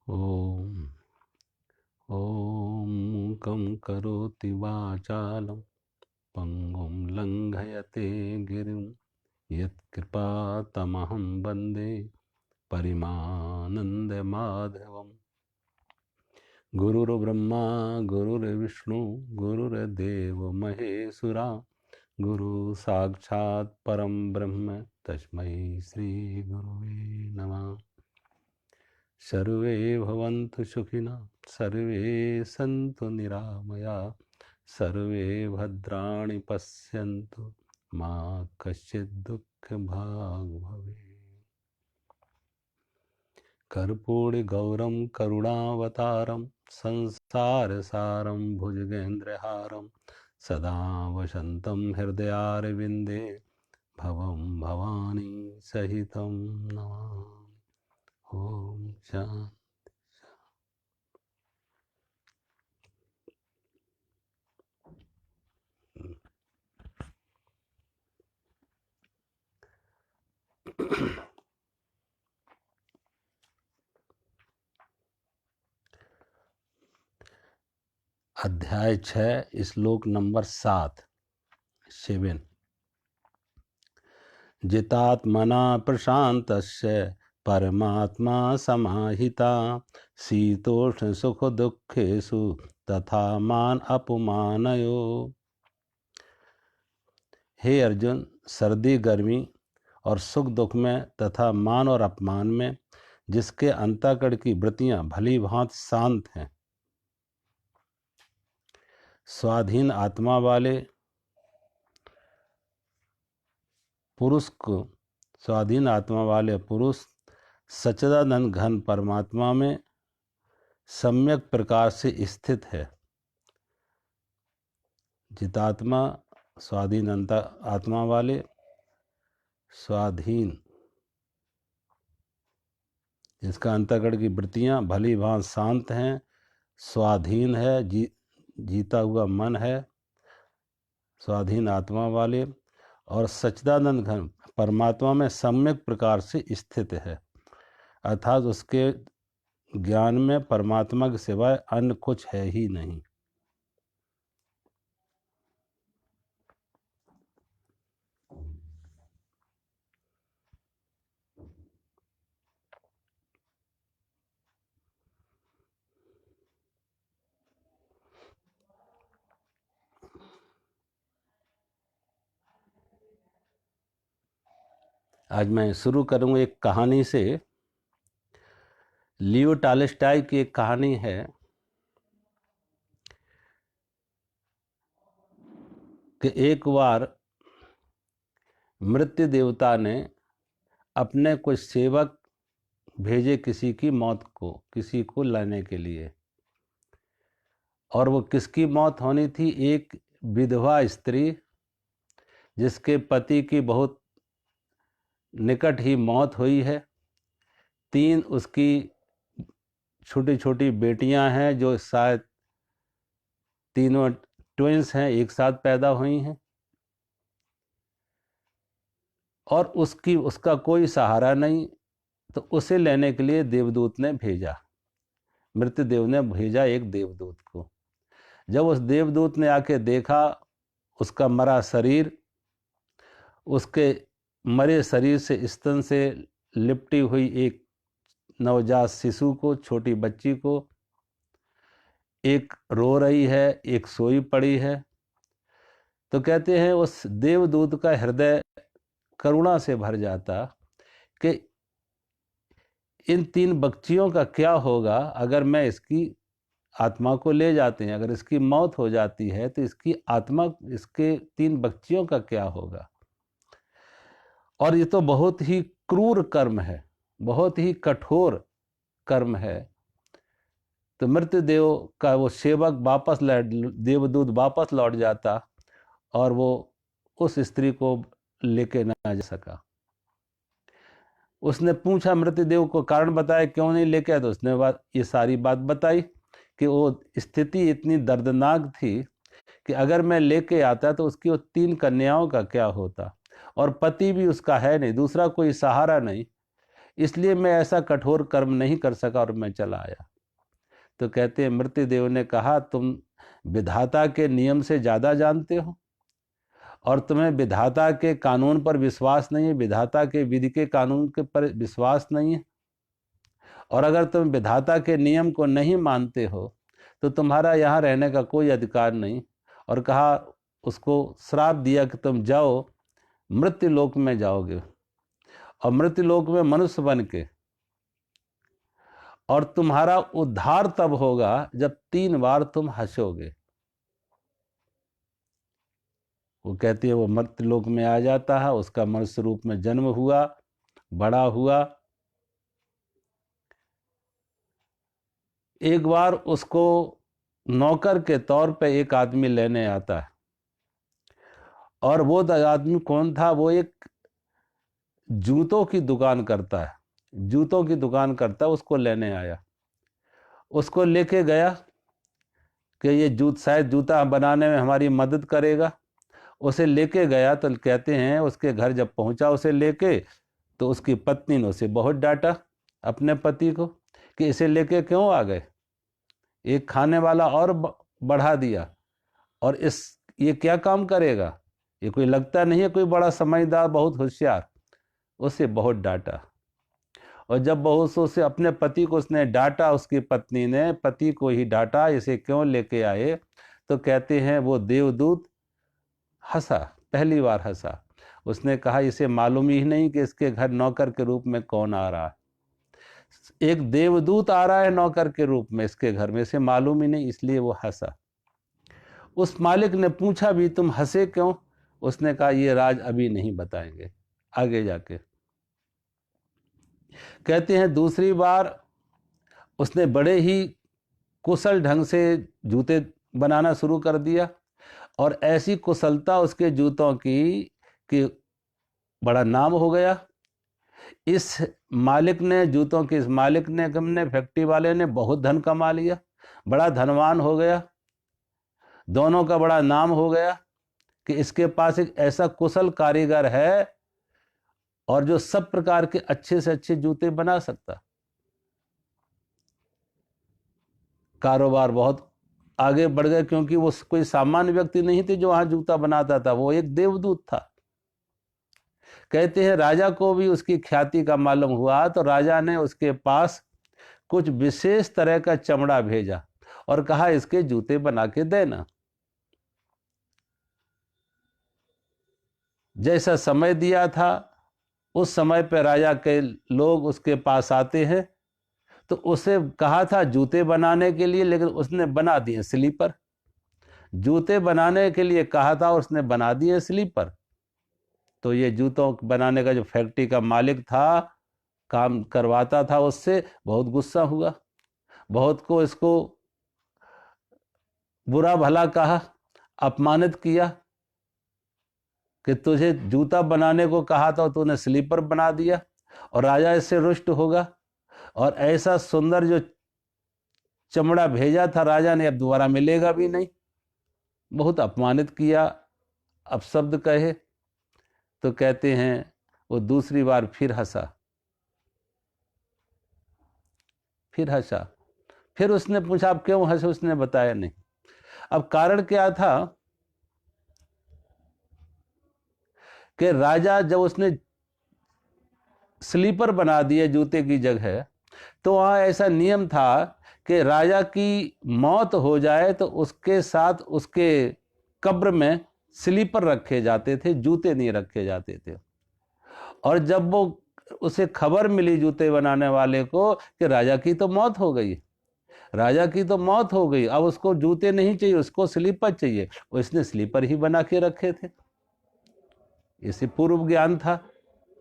ॐ मूकं करोति वाचालं पङ्गुं लङ्घयते गिरिं यत्कृपातमहं वन्दे परिमानन्दमाधवम्। गुरुर्ब्रह्मा गुरुर्विष्णु गुरुर्देवो महेश्वरा गुरु साक्षात् परं ब्रह्म तस्मै श्री गुरुवे नमः। सर्वे भवन्तु सुखिनः सर्वे सन्तु निरामया सर्वे भद्राणि पश्यन्तु मा कश्चित् दुःखभाग् भवेत्। कर्पूरगौरं करुणावतारं संसारसारं भुजगेन्द्रहारं सदा वसन्तं हृदयारविन्दे भवं भवानी सहितं नमामि। ओम शांति। अध्याय 6 श्लोक नंबर 7। जितात्मना प्रशान्तस्य परमात्मा समाहिता शीतोष्ण सुख दुखेषु तथा मान अपमानयो। हे अर्जुन, सर्दी गर्मी और सुख दुख में तथा मान और अपमान में जिसके अंतःकरण की वृत्तियां भली भांति शांत हैं, स्वाधीन आत्मा वाले पुरुष सच्चिदानंद घन परमात्मा में सम्यक प्रकार से स्थित है। जितात्मा स्वाधीन आत्मा वाले, स्वाधीन जिसका अंतःकरण की वृत्तियां भली भांति शांत हैं, स्वाधीन है, जीता हुआ मन है, स्वाधीन आत्मा वाले और सच्चिदानंद घन परमात्मा में सम्यक प्रकार से स्थित है, अर्थात उसके ज्ञान में परमात्मा के सिवाय अन्य कुछ है ही नहीं। आज मैं शुरू करूंगा एक कहानी से। लियो टॉल्स्टॉय की एक कहानी है कि एक बार मृत्यु देवता ने अपने कुछ सेवक भेजे किसी को लाने के लिए, और वो किसकी मौत होनी थी? एक विधवा स्त्री जिसके पति की बहुत निकट ही मौत हुई है। 3 उसकी छोटी छोटी बेटियां हैं जो शायद तीनों ट्विंस हैं, एक साथ पैदा हुई हैं, और उसका कोई सहारा नहीं। तो उसे लेने के लिए देवदूत ने भेजा, मृत्युदेव ने भेजा एक देवदूत को। जब उस देवदूत ने आके देखा उसका मरा शरीर, उसके मरे शरीर से स्तन से लिपटी हुई एक नवजात शिशु को, छोटी बच्ची को, एक रो रही है, एक सोई पड़ी है, तो कहते हैं उस देवदूत का हृदय करुणा से भर जाता कि इन 3 बच्चियों का क्या होगा अगर मैं इसकी आत्मा को ले जाते हैं, अगर इसकी मौत हो जाती है तो इसकी आत्मा, इसके 3 बच्चियों का क्या होगा। और ये तो बहुत ही क्रूर कर्म है, बहुत ही कठोर कर्म है। तो मृत्युदेव का वो सेवक देवदूत वापस लौट जाता और वो उस स्त्री को लेके ना जा सका। उसने पूछा मृत्युदेव को, कारण बताया क्यों नहीं लेके आया, तो उसने ये सारी बात बताई कि वो स्थिति इतनी दर्दनाक थी कि अगर मैं लेके आता तो उसकी वो 3 कन्याओं का क्या होता, और पति भी उसका है नहीं, दूसरा कोई सहारा नहीं। इसलिए मैं ऐसा कठोर कर्म नहीं कर सका और मैं चला आया। तो कहते हैं मृत्युदेव ने कहा, तुम विधाता के नियम से ज़्यादा जानते हो और तुम्हें विधाता के कानून पर विश्वास नहीं है, विधाता के विधि के कानून के पर विश्वास नहीं है, और अगर तुम विधाता के नियम को नहीं मानते हो तो तुम्हारा यहाँ रहने का कोई अधिकार नहीं। और कहा, उसको श्राप दिया कि तुम जाओ मृत्यु लोक में जाओगे और मृत्यु लोक में मनुष्य बन के, और तुम्हारा उद्धार तब होगा जब 3 बार तुम हंसोगे। वो कहती है वो मर्त्य लोक में आ जाता है, उसका मनुष्य रूप में जन्म हुआ, बड़ा हुआ। एक बार उसको नौकर के तौर पे एक आदमी लेने आता है, और वो आदमी कौन था? वो एक जूतों की दुकान करता है, जूतों की दुकान करता है, उसको लेने आया। उसको लेके गया कि ये शायद जूता बनाने में हमारी मदद करेगा। उसे लेके गया तो कहते हैं उसके घर जब पहुंचा उसे लेके, तो उसकी पत्नी ने उसे बहुत डांटा, अपने पति को, कि इसे लेके क्यों आ गए, एक खाने वाला और बढ़ा दिया, और ये क्या काम करेगा, ये कोई लगता नहीं है कोई बड़ा समझदार, बहुत होशियार। उसे बहुत डांटा, और जब बहुत उसे अपने पति को उसने डांटा, उसकी पत्नी ने पति को ही डांटा, इसे क्यों लेके आए, तो कहते हैं वो देवदूत हंसा, पहली बार हंसा। उसने कहा इसे मालूम ही नहीं कि इसके घर नौकर के रूप में कौन आ रहा है, एक देवदूत आ रहा है नौकर के रूप में इसके घर में, इसे मालूम ही नहीं, इसलिए वो हंसा। उस मालिक ने पूछा भी तुम हंसे क्यों? उसने कहा ये राज अभी नहीं बताएंगे, आगे जाके। कहते हैं दूसरी बार उसने बड़े ही कुशल ढंग से जूते बनाना शुरू कर दिया, और ऐसी कुशलता उसके जूतों की कि बड़ा नाम हो गया। इस मालिक ने, जूतों के इस मालिक ने, गमने फैक्ट्री वाले ने बहुत धन कमा लिया, बड़ा धनवान हो गया, दोनों का बड़ा नाम हो गया कि इसके पास एक ऐसा कुशल कारीगर है और जो सब प्रकार के अच्छे से अच्छे जूते बना सकता। कारोबार बहुत आगे बढ़ गए, क्योंकि वो कोई सामान्य व्यक्ति नहीं थे जो वहां जूता बनाता था, वो एक देवदूत था। कहते हैं राजा को भी उसकी ख्याति का मालूम हुआ, तो राजा ने उसके पास कुछ विशेष तरह का चमड़ा भेजा और कहा इसके जूते बना के देना। जैसा समय दिया था उस समय पर राजा के लोग उसके पास आते हैं, तो उसे कहा था जूते बनाने के लिए, लेकिन उसने बना दिए स्लीपर। जूते बनाने के लिए कहा था, उसने बना दिए स्लीपर। तो ये जूतों बनाने का जो फैक्ट्री का मालिक था, काम करवाता था उससे, बहुत गुस्सा हुआ, बहुत को इसको बुरा भला कहा, अपमानित किया कि तुझे जूता बनाने को कहा था तूने स्लीपर बना दिया, और राजा इससे रुष्ट होगा। और ऐसा सुंदर जो चमड़ा भेजा था राजा ने, अब दोबारा मिलेगा भी नहीं, बहुत अपमानित किया, अपशब्द कहे। तो कहते हैं वो दूसरी बार फिर हंसा, फिर हंसा। फिर उसने पूछा आप क्यों हंसे? उसने बताया नहीं। अब कारण क्या था कि राजा जब उसने स्लीपर बना दिए जूते की जगह, तो वहां ऐसा नियम था कि राजा की मौत हो जाए तो उसके साथ उसके कब्र में स्लीपर रखे जाते थे, जूते नहीं रखे जाते थे। और जब वो उसे खबर मिली जूते बनाने वाले को कि राजा की तो मौत हो गई, राजा की तो मौत हो गई, अब उसको जूते नहीं चाहिए, उसको स्लीपर चाहिए, उसने स्लीपर ही बना के रखे थे। इसे पूर्व ज्ञान था।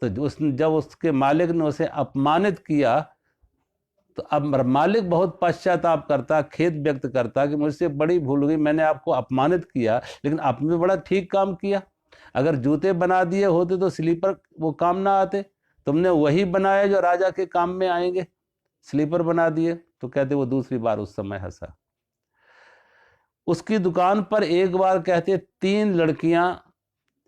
तो जब उसके मालिक ने उसे अपमानित किया, तो अब मालिक बहुत पश्चाताप करता, खेद व्यक्त करता कि मुझसे बड़ी भूल हुई, मैंने आपको अपमानित किया, लेकिन आपने बड़ा ठीक काम किया। अगर जूते बना दिए होते तो स्लीपर वो काम ना आते, तुमने वही बनाया जो राजा के काम में आएंगे, स्लीपर बना दिए। तो कहते वो दूसरी बार उस समय हंसा। उसकी दुकान पर एक बार कहते 3 लड़कियां,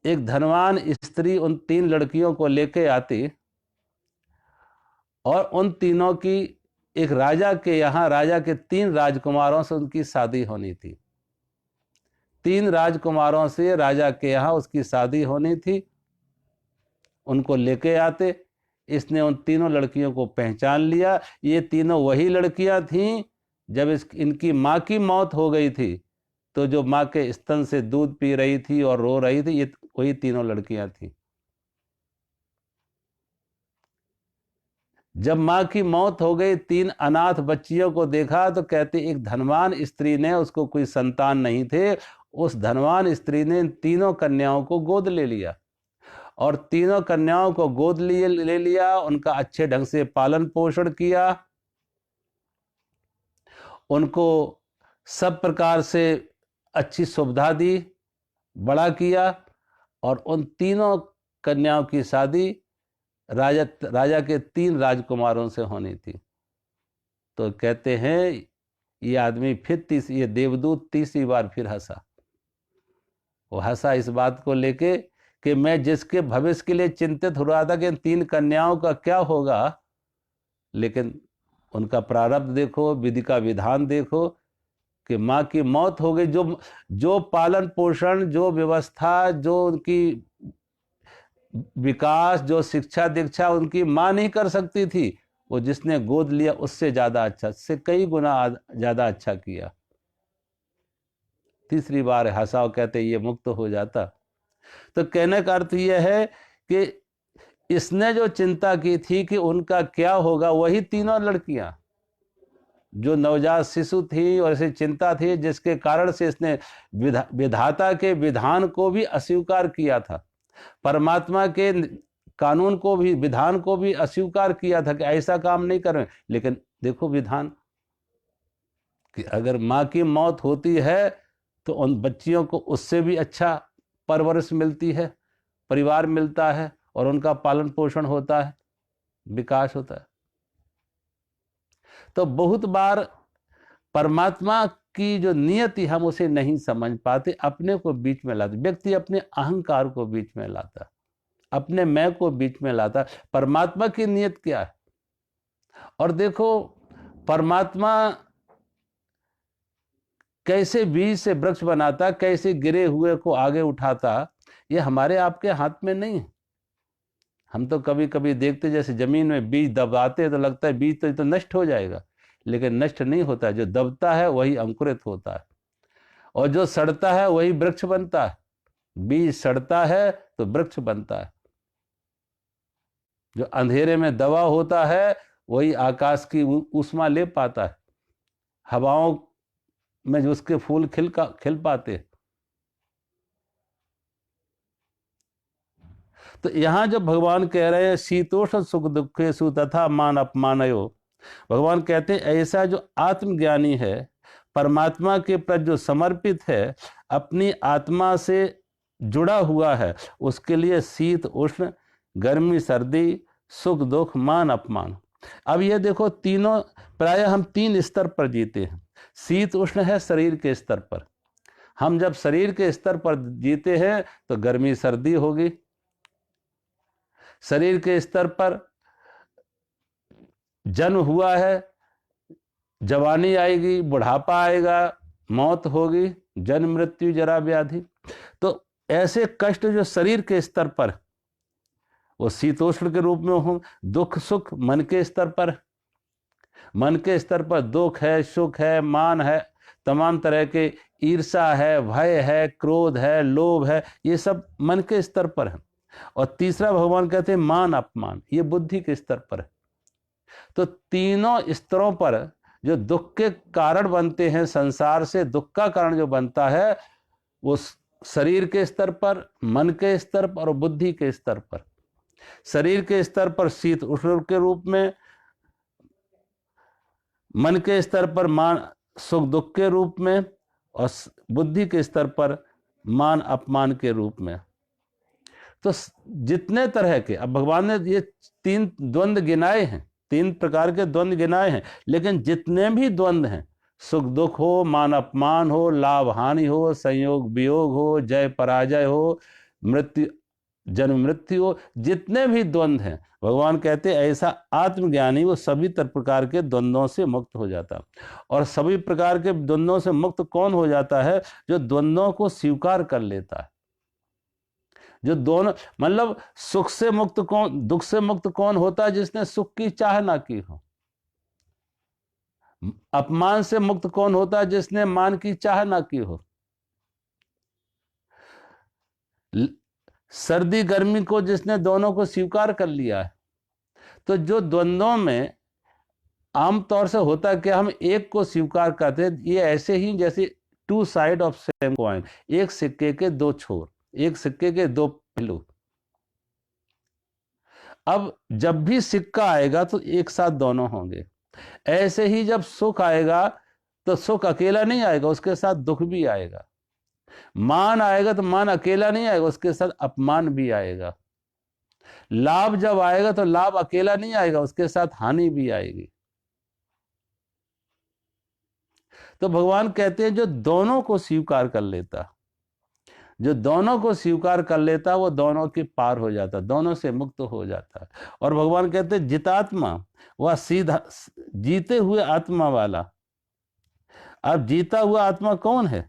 एक धनवान स्त्री उन 3 लड़कियों को लेके आती और उन तीनों की एक राजा के यहाँ, राजा के 3 राजकुमारों से उनकी शादी होनी थी। 3 राजकुमारों से राजा के यहाँ उसकी शादी होनी थी। उनको लेके आते, इसने उन तीनों लड़कियों को पहचान लिया। ये तीनों वही लड़कियां थीं जब इनकी माँ की मौत हो गई थी, तो जो माँ के स्तन से दूध पी रही थी और रो रही थी, ये वही तीनों लड़कियां थीं। जब माँ की मौत हो गई, 3 अनाथ बच्चियों को देखा तो कहते एक धनवान स्त्री ने, उसको कोई संतान नहीं थे, उस धनवान स्त्री ने इन तीनों कन्याओं को गोद ले लिया और तीनों कन्याओं को गोद ले लिया। उनका अच्छे ढंग से पालन पोषण किया, उनको सब प्रकार से अच्छी सुविधा दी, बड़ा किया। और उन तीनों कन्याओं की शादी राजा के 3 राजकुमारों से होनी थी। तो कहते हैं ये आदमी फिर ये देवदूत तीसरी बार फिर हंसा। वो हंसा इस बात को लेके कि मैं जिसके भविष्य के लिए चिंतित हो रहा था कि इन 3 कन्याओं का क्या होगा, लेकिन उनका प्रारब्ध देखो, विधि का विधान देखो कि माँ की मौत हो गई। जो पालन पोषण, जो व्यवस्था, जो उनकी विकास, जो शिक्षा दीक्षा उनकी माँ नहीं कर सकती थी, वो जिसने गोद लिया उससे ज्यादा अच्छा, उससे कई गुना ज्यादा अच्छा किया। तीसरी बार हंसाओ, कहते ये मुक्त हो जाता। तो कहने का अर्थ यह है कि इसने जो चिंता की थी कि उनका क्या होगा, वही तीनों लड़कियां जो नवजात शिशु थी और इसे चिंता थी, जिसके कारण से इसने विधाता के विधान को भी अस्वीकार किया था, परमात्मा के कानून को भी, विधान को भी अस्वीकार किया था कि ऐसा काम नहीं करें। लेकिन देखो विधान कि अगर माँ की मौत होती है तो उन बच्चियों को उससे भी अच्छा परवरिश मिलती है, परिवार मिलता है और उनका पालन पोषण होता है, विकास होता है। तो बहुत बार परमात्मा की जो नियति हम उसे नहीं समझ पाते, अपने को बीच में लाते। व्यक्ति अपने अहंकार को बीच में लाता, अपने मैं को बीच में लाता। परमात्मा की नियत क्या है? और देखो परमात्मा कैसे बीज से वृक्ष बनाता, कैसे गिरे हुए को आगे उठाता, ये हमारे आपके हाथ में नहीं है। हम तो कभी कभी देखते जैसे जमीन में बीज दबाते तो लगता है बीज तो नष्ट हो जाएगा, लेकिन नष्ट नहीं होता। जो दबता है वही अंकुरित होता है और जो सड़ता है वही वृक्ष बनता है। बीज सड़ता है तो वृक्ष बनता है। जो अंधेरे में दबा होता है वही आकाश की ऊष्मा ले पाता है, हवाओं में जो उसके फूल खिल पाते। तो यहां जब भगवान कह रहे हैं शीतोष्ण सुख दुखेषु तथा मान अपमानयो, भगवान कहते हैं ऐसा जो आत्मज्ञानी है, परमात्मा के प्रति जो समर्पित है, अपनी आत्मा से जुड़ा हुआ है, उसके लिए शीत उष्ण, गर्मी सर्दी, सुख दुख, मान अपमान। अब ये देखो तीनों प्राय हम 3 स्तर पर जीते हैं। शीत उष्ण है शरीर के स्तर पर, हम जब शरीर के स्तर पर जीते हैं तो गर्मी सर्दी होगी। शरीर के स्तर पर जन्म हुआ है, जवानी आएगी, बुढ़ापा आएगा, मौत होगी, जन्म मृत्यु जरा व्याधि। तो ऐसे कष्ट जो शरीर के स्तर पर वो शीतोष्ण के रूप में हो। दुख सुख मन के स्तर पर, मन के स्तर पर दुख है, सुख है, मान है, तमाम तरह के ईर्षा है, भय है, क्रोध है, लोभ है, ये सब मन के स्तर पर है। और तीसरा भगवान कहते हैं मान अपमान, ये बुद्धि के स्तर पर है। तो तीनों स्तरों पर जो दुख के कारण बनते हैं, संसार से दुख का कारण जो बनता है, वो शरीर के स्तर पर, मन के स्तर पर और बुद्धि के स्तर पर। शरीर के स्तर पर शीत उष्ण के रूप में, मन के स्तर पर मान सुख दुख के रूप में और बुद्धि के स्तर पर मान अपमान के रूप में। तो जितने तरह के, अब भगवान ने ये 3 द्वंद्व गिनाए हैं, 3 प्रकार के द्वंद्व गिनाए हैं, लेकिन जितने भी द्वंद्व हैं, सुख दुख हो, मान अपमान हो, लाभ हानि हो, संयोग वियोग हो, जय पराजय हो, मृत्यु जन्म मृत्यु, जितने भी द्वंद्व हैं, भगवान कहते हैं ऐसा आत्मज्ञानी वो सभी प्रकार के द्वंद्वों से मुक्त हो जाता। और सभी प्रकार के द्वंद्वों से मुक्त कौन हो जाता है? जो द्वंद्वों को स्वीकार कर लेता है। जो दोनों, मतलब सुख से मुक्त कौन, दुख से मुक्त कौन होता है? जिसने सुख की चाह ना की हो। अपमान से मुक्त कौन होता है? जिसने मान की चाह ना की हो। सर्दी गर्मी को जिसने दोनों को स्वीकार कर लिया है। तो जो द्वंद्वों में आमतौर से होता है कि हम एक को स्वीकार करते हैं, ये ऐसे ही जैसे two side of same coin, एक सिक्के के दो छोर, एक सिक्के के दो पहलू। अब जब भी सिक्का आएगा तो एक साथ दोनों होंगे। ऐसे ही जब सुख आएगा तो सुख अकेला नहीं आएगा, उसके साथ दुख भी आएगा। मान आएगा तो मान अकेला नहीं आएगा, उसके साथ अपमान भी आएगा। लाभ जब आएगा तो लाभ अकेला नहीं आएगा, उसके साथ हानि भी आएगी। तो भगवान कहते हैं जो दोनों को स्वीकार कर लेता, जो दोनों को स्वीकार कर लेता वो दोनों के पार हो जाता, दोनों से मुक्त हो जाता। और भगवान कहते हैं जितात्मा वह सीधा जीते हुए आत्मा वाला। अब जीता हुआ आत्मा कौन है?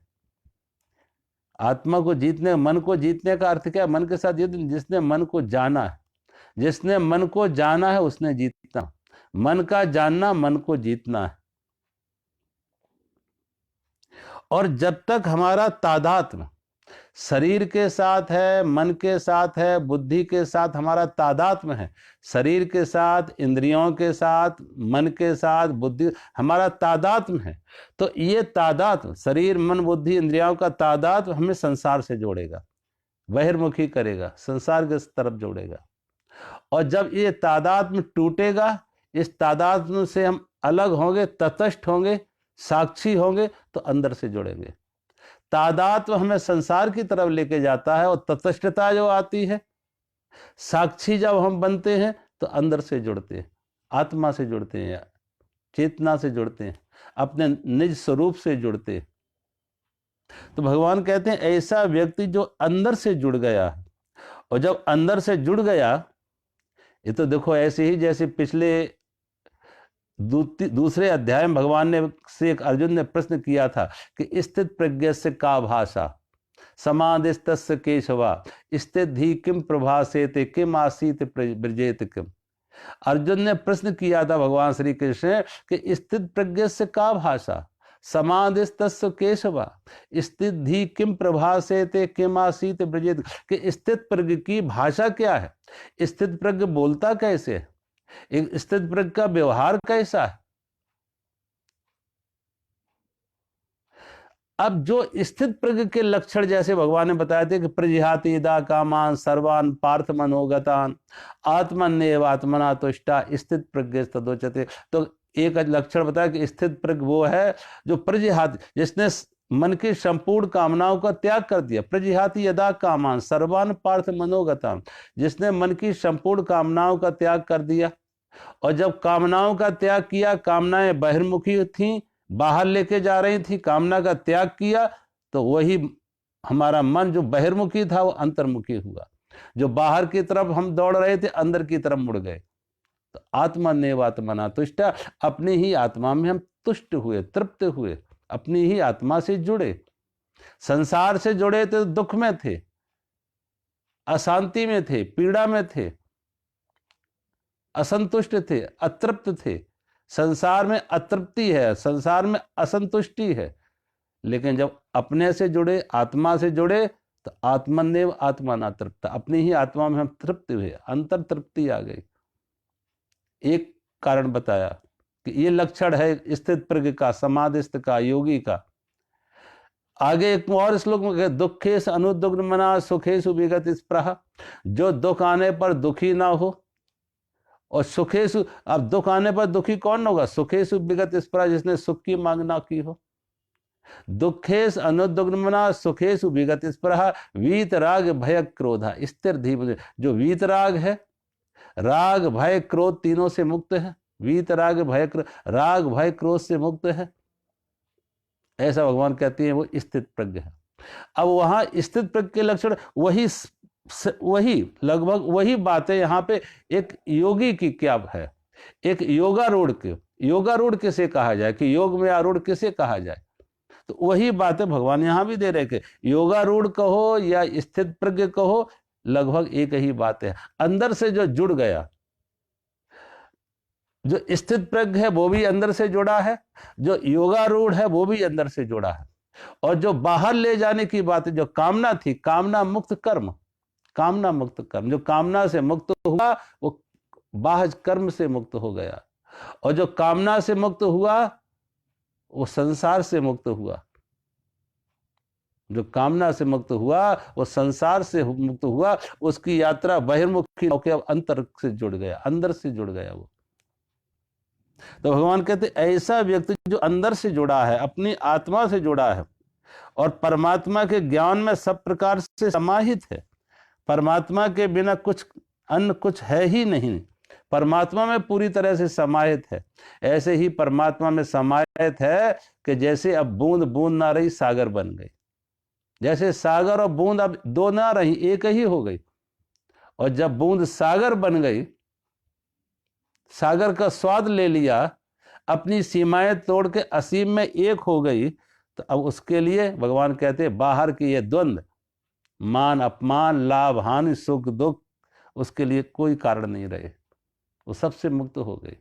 आत्मा को जीतने, मन को जीतने का अर्थ क्या है? मन के साथ ये, जिसने मन को जाना है, जिसने मन को जाना है उसने जीतना। मन का जानना, मन को जीतना है। और जब तक हमारा तादात्म्य शरीर के साथ है, मन के साथ है, बुद्धि के साथ हमारा तादात्म्य है, शरीर के साथ, इंद्रियों के साथ, मन के साथ, बुद्धि, हमारा तादात्म्य है, तो ये तादात्म्य, शरीर मन बुद्धि इंद्रियों का तादात्म्य हमें संसार से जोड़ेगा, बहिर्मुखी करेगा, संसार के तरफ जोड़ेगा। और जब ये तादात्म्य टूटेगा, इस तादात्म्य से हम अलग होंगे, तटस्थ होंगे, साक्षी होंगे, तो अंदर से जुड़ेंगे। तादात्म्य हमें संसार की तरफ लेके जाता है, और तटस्थता जो आती है, साक्षी जब हम बनते हैं तो अंदर से जुड़ते हैं, आत्मा से जुड़ते हैं, चेतना से जुड़ते हैं, अपने निज स्वरूप से जुड़ते हैं। तो भगवान कहते हैं ऐसा व्यक्ति जो अंदर से जुड़ गया, और जब अंदर से जुड़ गया, ये तो देखो ऐसे ही जैसे पिछले दूसरे अध्याय में भगवान ने से एक अर्जुन ने प्रश्न किया था कि स्थित प्रज्ञ से का भाषा समाधिस्तस्य केशवा स्थित धी किम प्रभासेते किम आसीत ब्रजेत किम। अर्जुन ने प्रश्न किया था भगवान श्री कृष्ण कि स्थित प्रज्ञ से का भाषा समाधिस्तस्य केशवा स्थित धी किम प्रभासेते किम आसीत ब्रजेत, कि स्थित प्रज्ञ की भाषा क्या है, स्थित प्रज्ञ बोलता कैसे है, एक स्थित प्रज्ञ का व्यवहार कैसा है। अब जो स्थित प्रज्ञ के लक्षण जैसे भगवान ने बताए थे कि प्रजिहाति यदा कामान सर्वान पार्थ मनोगतान आत्मन्येव आत्मना तुष्टा स्थित प्रज्ञ तदोच्यते। तो एक लक्षण बताया कि स्थित प्रज्ञ वो है जो प्रजिहाति, जिसने मन की संपूर्ण कामनाओं का त्याग कर दिया। प्रजिहाति यदा कामान सर्वान पार्थ मनोगतान, जिसने मन की संपूर्ण कामनाओं का त्याग कर दिया। और जब कामनाओं का त्याग किया, कामनाएं बहिर्मुखी थीं, बाहर लेके जा रही थी, कामना का त्याग किया, तो वही हमारा मन जो बहिर्मुखी था वो अंतर्मुखी हुआ। जो बाहर की तरफ हम दौड़ रहे थे अंदर की तरफ मुड़ गए। तो आत्मन्येव आत्मना तुष्टा, अपनी ही आत्मा में हम तुष्ट हुए, तृप्त हुए, अपनी ही आत्मा से जुड़े। संसार से जुड़े थे, दुख में थे, अशांति में थे, पीड़ा में थे, असंतुष्ट थे, अतृप्त थे। संसार में अतृप्ति है, संसार में असंतुष्टि है। लेकिन जब अपने से जुड़े, आत्मा से जुड़े, तो आत्मन्येव आत्मना तृप्त, अपनी ही आत्मा में हम तृप्त हुए, अंतर तृप्ति आ गई। एक कारण बताया कि ये लक्षण है स्थित प्रज्ञ का, समाधिस्थ का, योगी का। आगे एक और श्लोक में दुखेश अनुद्विग्न मना सुखेशु विगत स्पृहा, जो दुख आने पर दुखी ना हो और सुखेशु, अब दुख आने पर दुखी कौन होगा, सुखेशु विगत स्पृहा, जिसने सुख की मांग ना की हो। दुखेश अनुद्विग्न मना सुखेशु विगत स्पृहा वीत राग भय क्रोधा स्थिर धीम, जो वीत राग है, राग भय क्रोध तीनों से मुक्त है, वीत राग भय राग भय क्रोध से मुक्त है, ऐसा भगवान कहते हैं वो स्थित प्रज्ञ है। अब वहां स्थित प्रज्ञ के लक्षण वही वही लगभग वही बातें यहाँ पे एक योगी की क्या है, एक योगारूढ़ के, योगारूढ़ किसे कहा जाए, कि योग में आरूढ़ किसे कहा जाए, तो वही बातें भगवान यहां भी दे रहे कि योगारूढ़ कहो या स्थित प्रज्ञ कहो, लगभग एक ही बात है। अंदर से जो जुड़ गया, जो स्थित प्रज्ञ है वो भी अंदर से जुड़ा है, जो योगारूढ़ है वो भी अंदर से जुड़ा है, और जो बाहर ले जाने की बात है, जो कामना थी, कामना मुक्त कर्म, कामना मुक्त कर्म, जो कामना से मुक्त हुआ वो बाह्य कर्म से मुक्त हो गया, और जो कामना से मुक्त हुआ वो संसार से मुक्त हुआ, जो कामना से मुक्त हुआ वो संसार से मुक्त हुआ, उसकी यात्रा बहिर्मुखी होकर अब अंतर से जुड़ गया, अंदर से जुड़ गया वो। तो भगवान कहते ऐसा व्यक्ति जो अंदर से जुड़ा है, अपनी आत्मा से जुड़ा है, और परमात्मा के ज्ञान में सब प्रकार से समाहित है, परमात्मा के बिना कुछ अन्य कुछ है ही नहीं, परमात्मा में पूरी तरह से समाहित है। ऐसे ही परमात्मा में समाहित है कि जैसे अब बूंद बूंद ना रही, सागर बन गई, जैसे सागर और बूंद अब दो ना रही, एक ही हो गई, और जब बूंद सागर बन गई, सागर का स्वाद ले लिया, अपनी सीमाएं तोड़ के असीम में एक हो गई, तो अब उसके लिए भगवान कहते हैं बाहर की ये द्वंद्व, मान अपमान, लाभ हानि, सुख दुख, उसके लिए कोई कारण नहीं रहे, वो सबसे मुक्त हो गई।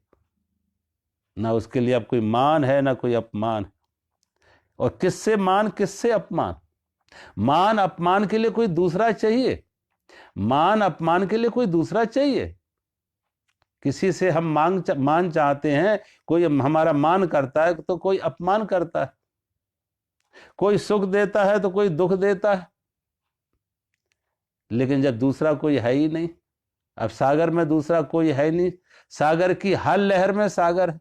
ना उसके लिए अब कोई मान है, ना कोई अपमान है। और किससे मान, किससे अपमान? मान अपमान के लिए कोई दूसरा चाहिए, मान अपमान के लिए कोई दूसरा चाहिए। किसी से हम मान चाहते हैं, कोई हमारा मान करता है तो कोई अपमान करता है, कोई सुख देता है तो कोई दुख देता है, लेकिन जब दूसरा कोई है ही नहीं, अब सागर में दूसरा कोई है नहीं, सागर की हर लहर में सागर है,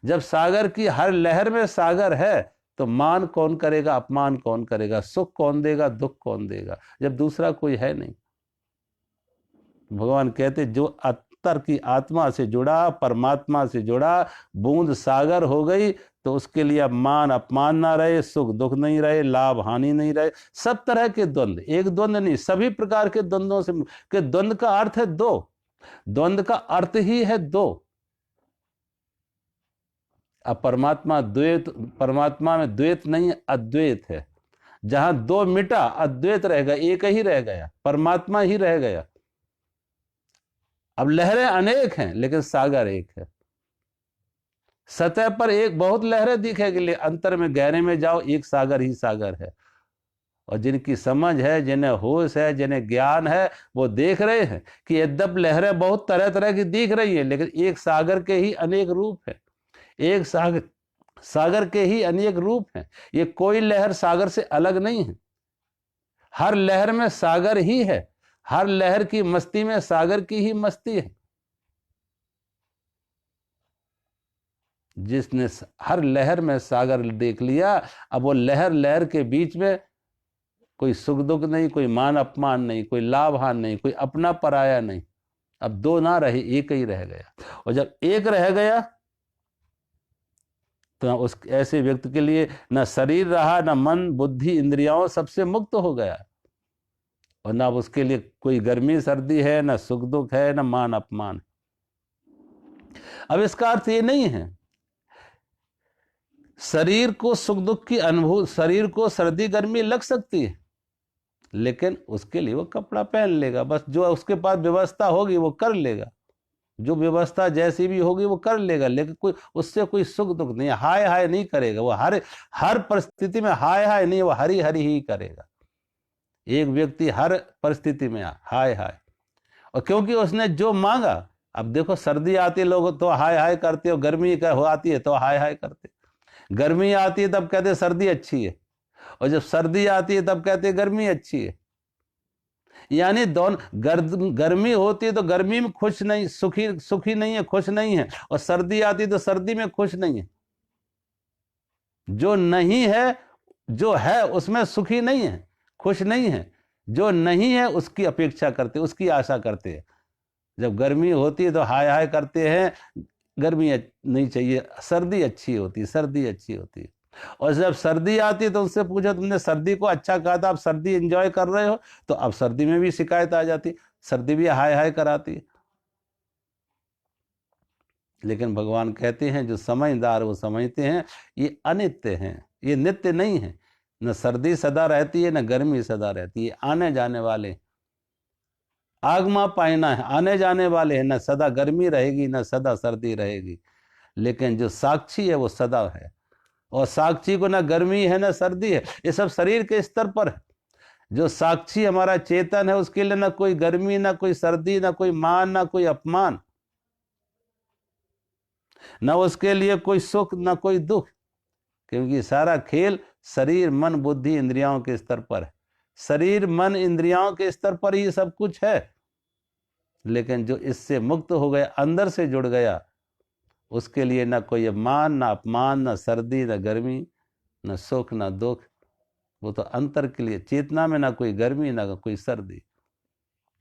जब सागर की हर लहर में सागर है तो मान कौन करेगा, अपमान कौन करेगा, सुख कौन देगा, दुख कौन देगा, जब दूसरा कोई है नहीं। भगवान कहते जो अंतर की आत्मा से जुड़ा, परमात्मा से जुड़ा, बूंद सागर हो गई, तो उसके लिए अब मान अपमान ना रहे, सुख दुख नहीं रहे, लाभ हानि नहीं रहे, सब तरह के द्वंद्व, एक द्वंद्व नहीं, सभी प्रकार के द्वंद्वों से, कि द्वंद्व का अर्थ है दो, द्वंद्व का अर्थ ही है दो। अब परमात्मा द्वैत, परमात्मा में द्वैत नहीं है, अद्वैत है। जहां दो मिटा, अद्वैत रह गया, एक ही रह गया, परमात्मा ही रह गया। अब लहरें अनेक हैं लेकिन सागर एक है। सतह पर एक बहुत लहरें दिखेगी, लेकिन अंतर में गहरे में जाओ, एक सागर ही सागर है। और जिनकी समझ है, जिन्हें होश है, जिन्हें ज्ञान है, वो देख रहे हैं कि यद्यप लहरें बहुत तरह तरह की दिख रही है, लेकिन एक सागर के ही अनेक रूप है, एक सागर के ही अनेक रूप हैं। ये कोई लहर सागर से अलग नहीं है, हर लहर में सागर ही है, हर लहर की मस्ती में सागर की ही मस्ती है। जिसने हर लहर में सागर देख लिया, अब वो लहर लहर के बीच में कोई सुख दुख नहीं, कोई मान अपमान नहीं, कोई लाभ हानि नहीं, कोई अपना पराया नहीं, अब दो ना रहे, एक ही रह गया। और जब एक रह गया तो उस ऐसे व्यक्ति के लिए न शरीर रहा, न मन बुद्धि इंद्रियाओं सबसे मुक्त हो गया, और ना उसके लिए कोई गर्मी सर्दी है, ना सुख दुख है, ना मान अपमान। अब इसका अर्थ ये नहीं है शरीर को सुख दुख की अनुभूति, शरीर को सर्दी गर्मी लग सकती है, लेकिन उसके लिए वो कपड़ा पहन लेगा, बस जो उसके पास व्यवस्था होगी वो कर लेगा, जो व्यवस्था जैसी भी होगी वो कर लेगा, लेकिन कोई उससे कोई सुख दुख नहीं, हाय हाय नहीं करेगा वो, हर परिस्थिति में हाय हाय नहीं, वो हरी हरी ही करेगा। एक व्यक्ति हर परिस्थिति में हाय हाय, और क्योंकि उसने जो मांगा। अब देखो सर्दी आती लोग तो हाय हाय करते हो, गर्मी आती है तो हाय हाय करते, गर्मी आती है तब कहते सुर्दी अच्छी है, और जब सर्दी आती है तब कहते गर्मी अच्छी है। यानी दोनों, गर्मी होती है तो गर्मी में खुश नहीं, सुखी नहीं है, खुश नहीं है, और सर्दी आती है तो सर्दी में खुश नहीं है। जो नहीं है, जो है उसमें सुखी नहीं है, खुश नहीं है, जो नहीं है उसकी अपेक्षा करते, उसकी आशा करते हैं। जब गर्मी होती है तो हाय हाय करते हैं, गर्मी नहीं चाहिए, सर्दी अच्छी होती है, सर्दी अच्छी होती है। और जब सर्दी आती है तो उनसे पूछो तुमने सर्दी को अच्छा कहा था, आप सर्दी एंजॉय कर रहे हो, तो अब सर्दी में भी शिकायत आ जाती, सर्दी भी हाय हाय कराती है। लेकिन भगवान कहते हैं जो समझदार वो समझते हैं ये अनित्य हैं, ये नित्य नहीं है। न सर्दी सदा रहती है न गर्मी सदा रहती है, आने जाने वाले, आगमा पायना है, आने जाने वाले हैं। न सदा गर्मी रहेगी न सदा सर्दी रहेगी, लेकिन जो साक्षी है वो सदा है। और साक्षी को ना गर्मी है ना सर्दी है, ये सब शरीर के स्तर पर है। जो साक्षी हमारा चेतन है उसके लिए ना कोई गर्मी ना कोई सर्दी ना कोई मान ना कोई अपमान, ना उसके लिए कोई सुख ना कोई दुख, क्योंकि सारा खेल शरीर मन बुद्धि इंद्रियों के स्तर पर है। शरीर मन इंद्रियों के स्तर पर ही सब कुछ है। लेकिन जो इससे मुक्त हो गया, अंदर से जुड़ गया, उसके लिए ना कोई मान ना अपमान ना सर्दी ना गर्मी ना सुख ना दुख। वो तो अंतर के लिए, चेतना में ना कोई गर्मी ना कोई सर्दी।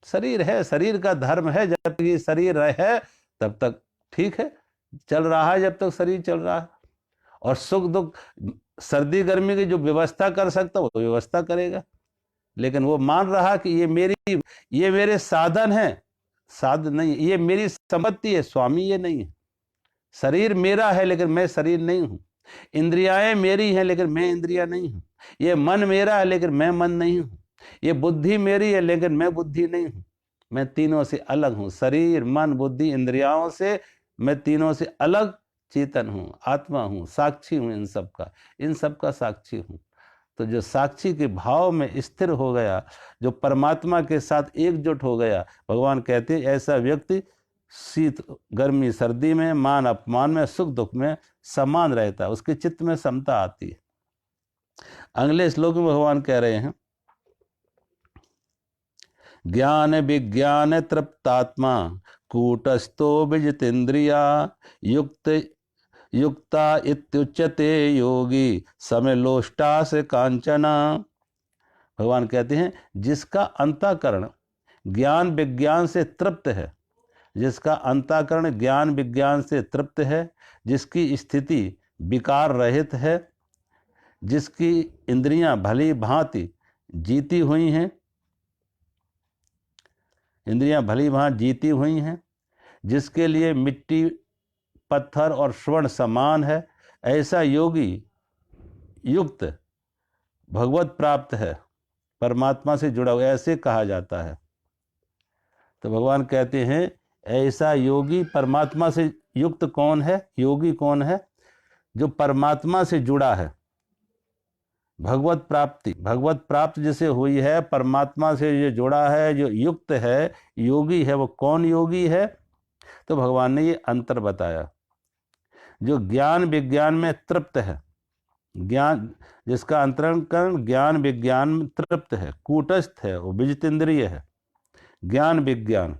शरीर है, शरीर का धर्म है, जब तक ये शरीर है तब तक ठीक है, चल रहा है जब तक शरीर चल रहा है। और सुख दुख सर्दी गर्मी की जो व्यवस्था कर सकता वो तो व्यवस्था करेगा। लेकिन वो मान रहा कि ये मेरे साधन है, साधन नहीं, ये मेरी संपत्ति है, स्वामी ये नहीं है। शरीर मेरा है लेकिन मैं शरीर नहीं हूं। इंद्रियाएं मेरी हैं लेकिन मैं इंद्रिया नहीं हूं। ये मन मेरा है लेकिन मैं मन नहीं हूं। ये बुद्धि मेरी है लेकिन मैं बुद्धि नहीं हूं। मैं तीनों से अलग हूं, शरीर मन बुद्धि इंद्रियाओं से मैं तीनों से अलग चेतन हूं, आत्मा हूं, साक्षी हूं, इन सब का साक्षी हूं। तो जो साक्षी के भाव में स्थिर हो गया, जो परमात्मा के साथ एकजुट हो गया, भगवान कहते हैं ऐसा व्यक्ति शीत गर्मी सर्दी में मान अपमान में सुख दुख में समान रहता है, उसके चित्त में समता आती है। अगले श्लोक में भगवान कह रहे हैं ज्ञान विज्ञान तृप्तात्मा कूटस्थो विजितेन्द्रिया युक्ता इत्युच्यते योगी समलोष्टा से कांचना। भगवान कहते हैं जिसका अंतःकरण ज्ञान विज्ञान से तृप्त है, जिसका अंतःकरण ज्ञान विज्ञान से तृप्त है, जिसकी स्थिति विकार रहित है, जिसकी इंद्रियां भली भांति जीती हुई हैं, इंद्रियां भली भांति जीती हुई हैं, जिसके लिए मिट्टी पत्थर और स्वर्ण समान है, ऐसा योगी युक्त भगवत प्राप्त है, परमात्मा से जुड़ा हुआ, ऐसे कहा जाता है। तो भगवान कहते हैं ऐसा योगी परमात्मा से युक्त कौन है, योगी कौन है? जो परमात्मा से जुड़ा है, भगवत प्राप्त जिसे हुई है, परमात्मा से जो जुड़ा है, जो युक्त है, योगी है। वो कौन योगी है? तो भगवान ने ये अंतर बताया। जो ज्ञान विज्ञान में तृप्त है, ज्ञान जिसका अंतःकरण ज्ञान विज्ञान में तृप्त है, कूटस्थ है, वो विजितेंद्रिय है, ज्ञान विज्ञान।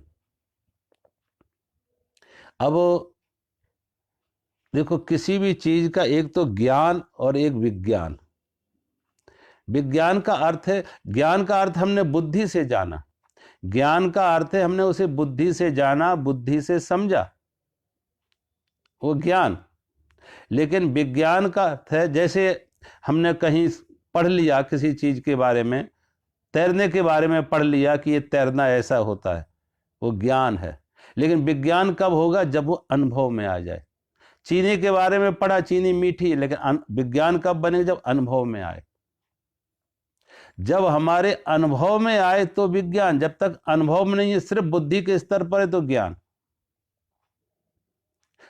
अब देखो किसी भी चीज का एक तो ज्ञान और एक विज्ञान। विज्ञान का अर्थ है, ज्ञान का अर्थ हमने बुद्धि से जाना, ज्ञान का अर्थ है हमने उसे बुद्धि से जाना, बुद्धि से समझा, वो ज्ञान। लेकिन विज्ञान का अर्थ है जैसे हमने कहीं पढ़ लिया किसी चीज के बारे में, तैरने के बारे में पढ़ लिया कि ये तैरना ऐसा होता है, वो ज्ञान है। लेकिन विज्ञान कब होगा? जब वो अनुभव में आ जाए। चीनी के बारे में पढ़ा, चीनी मीठी है, लेकिन विज्ञान कब बने? जब अनुभव में आए, जब हमारे अनुभव में आए तो विज्ञान। जब तक अनुभव में नहीं है, सिर्फ बुद्धि के स्तर पर है तो ज्ञान।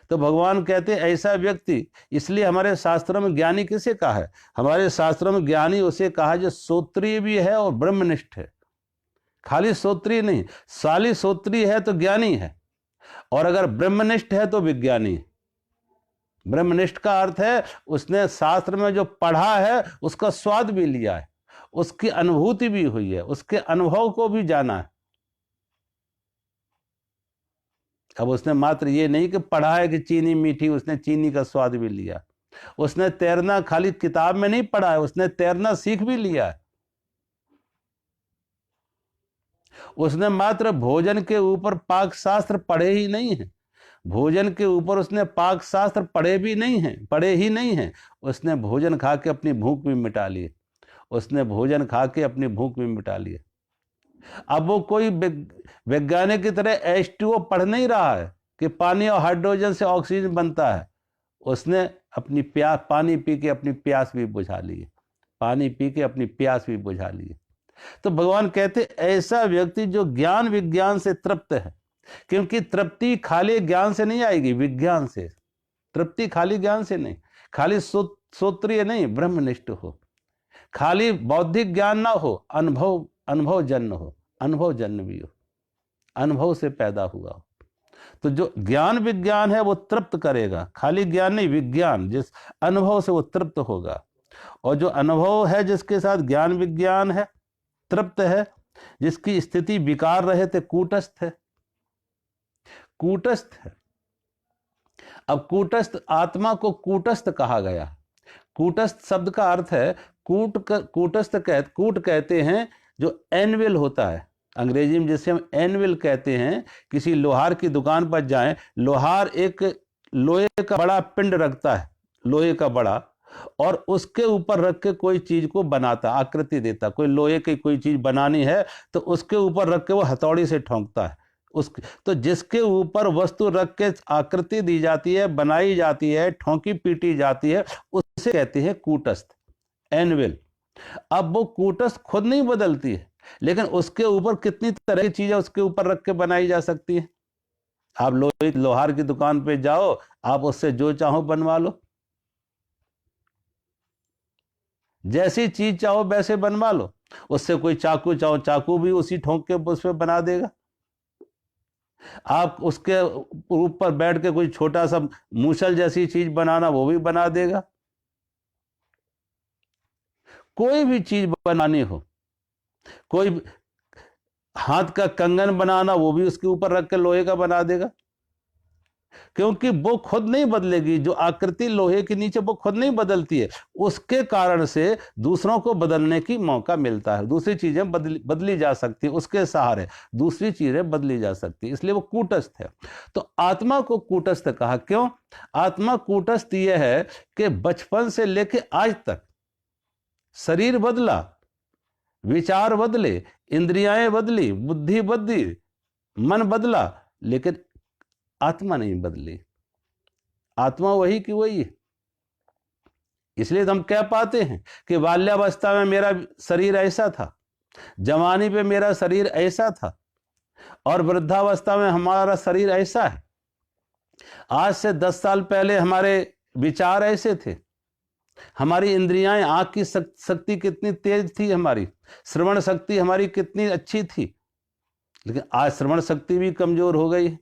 तो भगवान कहते हैं ऐसा व्यक्ति, इसलिए हमारे शास्त्रों में ज्ञानी किसे कहा है? हमारे शास्त्रों में ज्ञानी उसे कहा जो श्रोत्रिय भी है और ब्रह्मनिष्ठ है। खाली श्रोत्रिय नहीं, साली श्रोत्रिय है तो ज्ञानी है, और अगर ब्रह्मनिष्ठ है तो विज्ञानी है। ब्रह्मनिष्ठ का अर्थ है उसने शास्त्र में जो पढ़ा है उसका स्वाद भी लिया है, उसकी अनुभूति भी हुई है, उसके अनुभव को भी जाना है। अब उसने मात्र ये नहीं कि पढ़ा है कि चीनी मीठी, उसने चीनी का स्वाद भी लिया। उसने तैरना खाली किताब में नहीं पढ़ा है, उसने तैरना सीख भी लिया है। उसने मात्र भोजन के ऊपर पाक शास्त्र पढ़े ही नहीं है, भोजन के ऊपर उसने पाक शास्त्र पढ़े ही नहीं हैं। उसने भोजन खा के अपनी भूख भी मिटा ली। उसने भोजन खा के अपनी भूख भी मिटा ली। अब वो कोई वैज्ञानिक की तरह H2O पढ़ नहीं रहा है कि पानी और हाइड्रोजन से ऑक्सीजन बनता है। उसने अपनी प्यास, पानी पी के अपनी प्यास भी बुझा ली। पानी पी के अपनी प्यास भी बुझा ली। तो भगवान कहते ऐसा व्यक्ति जो ज्ञान विज्ञान से तृप्त है, क्योंकि तृप्ति खाली ज्ञान से नहीं आएगी, विज्ञान से। तृप्ति खाली ज्ञान से नहीं, खाली श्रोत्रिय नहीं, ब्रह्मनिष्ठ हो, खाली बौद्धिक ज्ञान ना हो, अनुभव जन्य हो, अनुभव जन्य भी हो, अनुभव से पैदा हुआ हो। तो जो ज्ञान विज्ञान है वो तृप्त करेगा, खाली ज्ञान नहीं, विज्ञान, जिस अनुभव से वो तृप्त होगा। और जो अनुभव है जिसके साथ ज्ञान विज्ञान है, तृप्त है, जिसकी स्थिति विकार रहे थे, कूटस्थ है। कूटस्थ है। अब कूटस्थ आत्मा को कूटस्थ कहा गया। कूटस्थ शब्द का अर्थ है कूट कहते हैं जो एनविल होता है, अंग्रेजी में जिसे हम एनविल कहते हैं। किसी लोहार की दुकान पर जाएं, लोहार एक लोहे का बड़ा पिंड रखता है, लोहे का बड़ा, और उसके ऊपर रख के कोई चीज को बनाता, आकृति देता। कोई लोहे की कोई चीज बनानी है तो उसके ऊपर रख के वो हथौड़ी से ठोंकता है। तो जिसके ऊपर वस्तु रख के आकृति दी जाती है, बनाई जाती है, ठोंकी पीटी जाती है, उसे कहते हैं कूटस्थ, एनविल। अब वो कूटस्थ खुद नहीं बदलती है, लेकिन उसके ऊपर कितनी तरह की चीजें उसके ऊपर रख के बनाई जा सकती है। आप लोहार की दुकान पे जाओ, आप उससे जो चाहो बनवा लो, जैसी चीज चाहो वैसे बनवा लो। उससे कोई चाकू चाहो, चाकू भी उसी ठोंक के उस पर बना देगा। आप उसके ऊपर बैठ के कोई छोटा सा मूसल जैसी चीज बनाना, वो भी बना देगा। कोई भी चीज बनानी हो, कोई हाथ का कंगन बनाना, वो भी उसके ऊपर रख के लोहे का बना देगा, क्योंकि वो खुद नहीं बदलेगी। जो आकृति लोहे के नीचे वो खुद नहीं बदलती है, उसके कारण से दूसरों को बदलने की मौका मिलता है। दूसरी चीजें बदली जा सकती है, उसके सहारे दूसरी चीजें बदली जा सकती है, इसलिए वो कूटस्थ है। तो आत्मा को कूटस्थ कहा। क्यों? आत्मा कूटस्थ यह है कि बचपन से लेके आज तक शरीर बदला, विचार बदले, इंद्रियाएं बदली, बुद्धि बदली, मन बदला, लेकिन आत्मा नहीं बदली। आत्मा वही की वही है। इसलिए हम कह पाते हैं कि बाल्यावस्था में मेरा शरीर ऐसा था, जवानी पे मेरा शरीर ऐसा था, और वृद्धावस्था में हमारा शरीर ऐसा है। आज से 10 साल पहले हमारे विचार ऐसे थे, हमारी इंद्रियां, आंख की शक्ति कितनी तेज थी, हमारी श्रवण शक्ति हमारी कितनी अच्छी थी, लेकिन आज श्रवण शक्ति भी कमजोर हो गई है,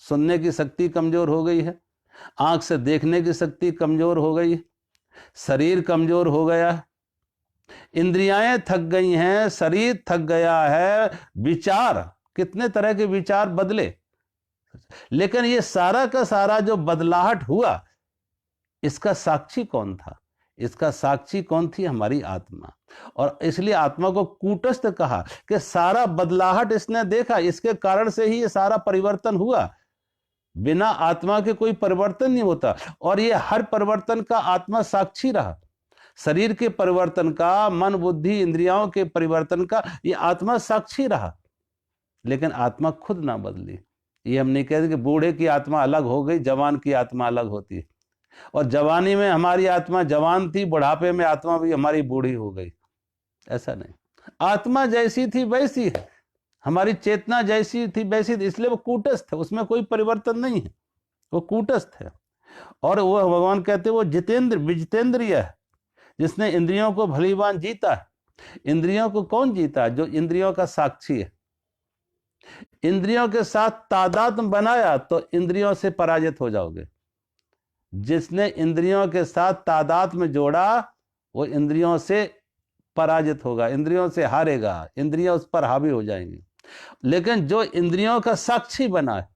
सुनने की शक्ति कमजोर हो गई है, आंख से देखने की शक्ति कमजोर हो गई है, शरीर कमजोर हो गया है, इंद्रियाएं थक गई हैं, शरीर थक गया है, विचार, कितने तरह के विचार बदले। लेकिन ये सारा का सारा जो बदलाहट हुआ, इसका साक्षी कौन था? इसका साक्षी कौन थी? हमारी आत्मा। और इसलिए आत्मा को कूटस्थ कहा कि सारा बदलाहट इसने देखा, इसके कारण से ही ये सारा परिवर्तन हुआ। बिना आत्मा के कोई परिवर्तन नहीं होता, और ये हर परिवर्तन का आत्मा साक्षी रहा। शरीर के परिवर्तन का, मन बुद्धि इंद्रियों के परिवर्तन का ये आत्मा साक्षी रहा, लेकिन आत्मा खुद ना बदली। ये हम नहीं कहते कि बूढ़े की आत्मा अलग हो गई, जवान की आत्मा अलग होती है, और जवानी में हमारी आत्मा जवान थी, बुढ़ापे में आत्मा भी हमारी बूढ़ी हो गई, ऐसा नहीं। आत्मा जैसी थी वैसी है, हमारी चेतना जैसी थी वैसी थी, इसलिए वो कूटस्थ है, उसमें कोई परिवर्तन नहीं है, वो कूटस्थ है। और वो भगवान कहते हैं वो विजितेंद्रिय है, जिसने इंद्रियों को भलीभांति जीता है। इंद्रियों को कौन जीता है? जो इंद्रियों का साक्षी है। इंद्रियों के साथ तादात्म्य बनाया तो इंद्रियों से पराजित हो जाओगे। जिसने इंद्रियों के साथ तादात्म्य जोड़ा वो इंद्रियों से पराजित होगा, इंद्रियों से हारेगा, इंद्रियां उस पर हावी हो जाएंगी। लेकिन जो इंद्रियों का साक्षी बना है,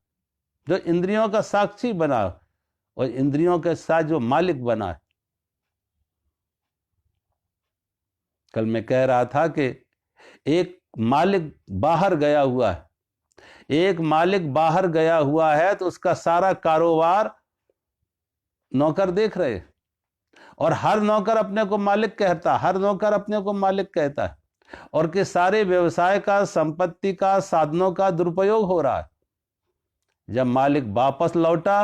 जो इंद्रियों का साक्षी बना और इंद्रियों के साथ जो मालिक बना है। कल मैं कह रहा था कि एक मालिक बाहर गया हुआ है, एक मालिक बाहर गया हुआ है तो उसका सारा कारोबार नौकर देख रहे, और हर नौकर अपने को मालिक कहता, हर नौकर अपने को मालिक कहता है, और कि सारे व्यवसाय का, संपत्ति का, साधनों का दुरुपयोग हो रहा है। जब मालिक वापस लौटा,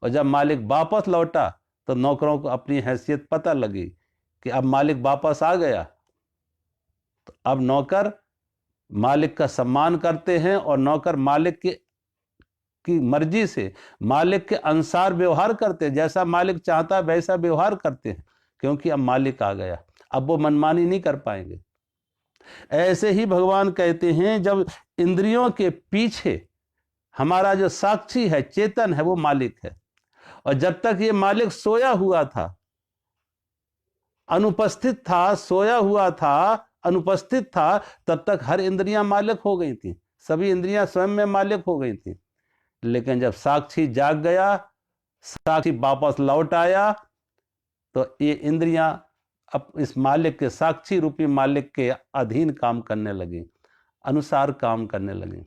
और जब मालिक वापस लौटा तो नौकरों को अपनी हैसियत पता लगी कि अब मालिक वापस आ गया, तो अब नौकर मालिक का सम्मान करते हैं और नौकर मालिक की मर्जी से, मालिक के अनुसार व्यवहार करते हैं। जैसा मालिक चाहता है वैसा व्यवहार करते हैं, क्योंकि अब मालिक आ गया, अब वो मनमानी नहीं कर पाएंगे। ऐसे ही भगवान कहते हैं, जब इंद्रियों के पीछे हमारा जो साक्षी है, चेतन है, वो मालिक है, और जब तक ये मालिक सोया हुआ था, अनुपस्थित था, सोया हुआ था, अनुपस्थित था, तब तक हर इंद्रियां मालिक हो गई थी, सभी इंद्रियां स्वयं में मालिक हो गई थी। लेकिन जब साक्षी जाग गया, साक्षी वापस लौट आया, तो ये इंद्रियां अब इस मालिक के, साक्षी रूपी मालिक के अधीन काम करने लगी, अनुसार काम करने लगी।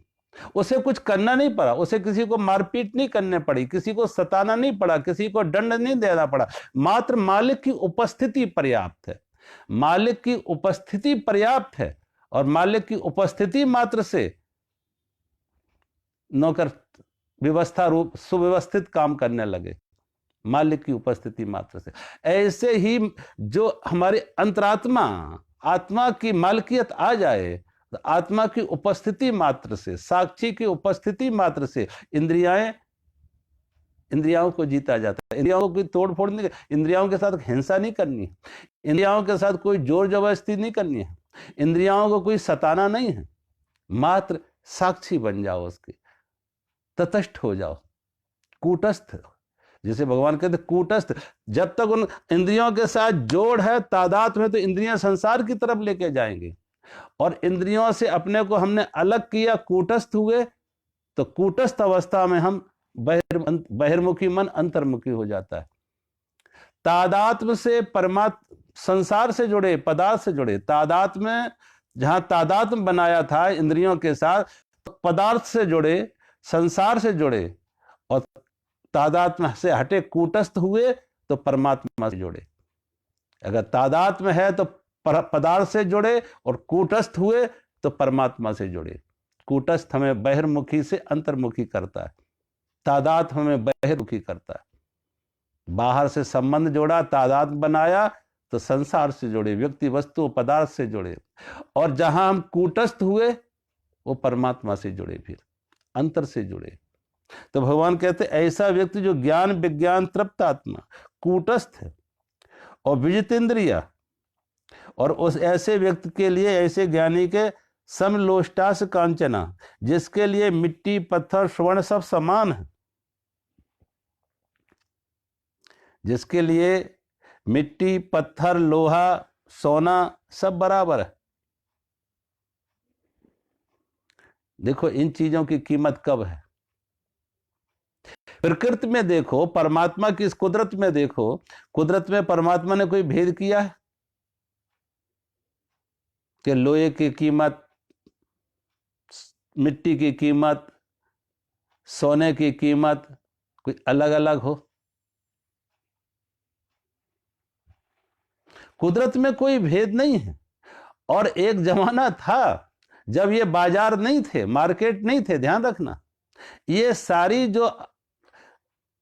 उसे कुछ करना नहीं पड़ा, उसे किसी को मारपीट नहीं करने पड़ी, किसी को सताना नहीं पड़ा, किसी को दंड नहीं देना पड़ा। मात्र मालिक की उपस्थिति पर्याप्त है, मालिक की उपस्थिति पर्याप्त है, और मालिक की उपस्थिति मात्र से नौकर व्यवस्था रूप सुव्यवस्थित काम करने लगे, मालिक की उपस्थिति मात्र से। ऐसे ही जो हमारे अंतरात्मा, आत्मा की मालकियत आ जाए, तो आत्मा की उपस्थिति मात्र से, साक्षी की उपस्थिति मात्र से इंद्रियाओं को जीता जाता है। इंद्रियाओं की तोड़ फोड़ नहीं, इंद्रियाओं के साथ हिंसा नहीं करनी है, इंद्रियाओं के साथ कोई जोर जबरदस्ती नहीं करनी है, इंद्रियाओं को कोई सताना नहीं है। मात्र साक्षी बन जाओ, उसके तटस्थ हो जाओ, कूटस्थ, जिसे भगवान कहते कूटस्थ। जब तक उन इंद्रियों के साथ जोड़ है, तादाद में, तो इंद्रियां संसार की तरफ लेके जाएंगे, और इंद्रियों से अपने को हमने अलग किया, कूटस्थ हुए, तो कूटस्थ अवस्था में हम बहिर्मुखी मन अंतर्मुखी हो जाता है। तादात्म्य से परमात्मा, संसार से जुड़े, पदार्थ से जुड़े, तादात्म्य में जहां तादात्म्य बनाया था इंद्रियों के साथ, तो पदार्थ से जुड़े, संसार से जुड़े, और तादात्म्य से हटे कूटस्थ हुए तो परमात्मा से जुड़े। अगर तादात्म्य है तो पदार्थ से जुड़े, और कूटस्थ हुए तो परमात्मा से जुड़े। कूटस्थ हमें बहिर्मुखी से अंतर्मुखी करता है, तादात्म्य हमें बहिर्मुखी करता है। बाहर से संबंध जोड़ा, तादात्म्य बनाया, तो संसार से जुड़े, व्यक्ति, वस्तु, पदार्थ से जुड़े, और जहां हम कूटस्थ हुए वो परमात्मा से जुड़े, फिर अंतर से जुड़े। तो भगवान कहते ऐसा व्यक्ति जो ज्ञान विज्ञान तृप्त आत्मा, कूटस्थ है और विजित इंद्रिया, और उस ऐसे व्यक्ति के लिए, ऐसे ज्ञानी के समलोष्टास कांचना, जिसके लिए मिट्टी, पत्थर, स्वर्ण सब समान है, जिसके लिए मिट्टी, पत्थर, लोहा, सोना सब बराबर है। देखो इन चीजों की कीमत कब है। प्रकृति में देखो, परमात्मा की इस कुदरत में देखो, कुदरत में परमात्मा ने कोई भेद किया है कि लोहे की कीमत, मिट्टी की कीमत, सोने की कीमत कोई अलग अलग हो? कुदरत में कोई भेद नहीं है। और एक जमाना था जब ये बाजार नहीं थे, मार्केट नहीं थे, ध्यान रखना। ये सारी जो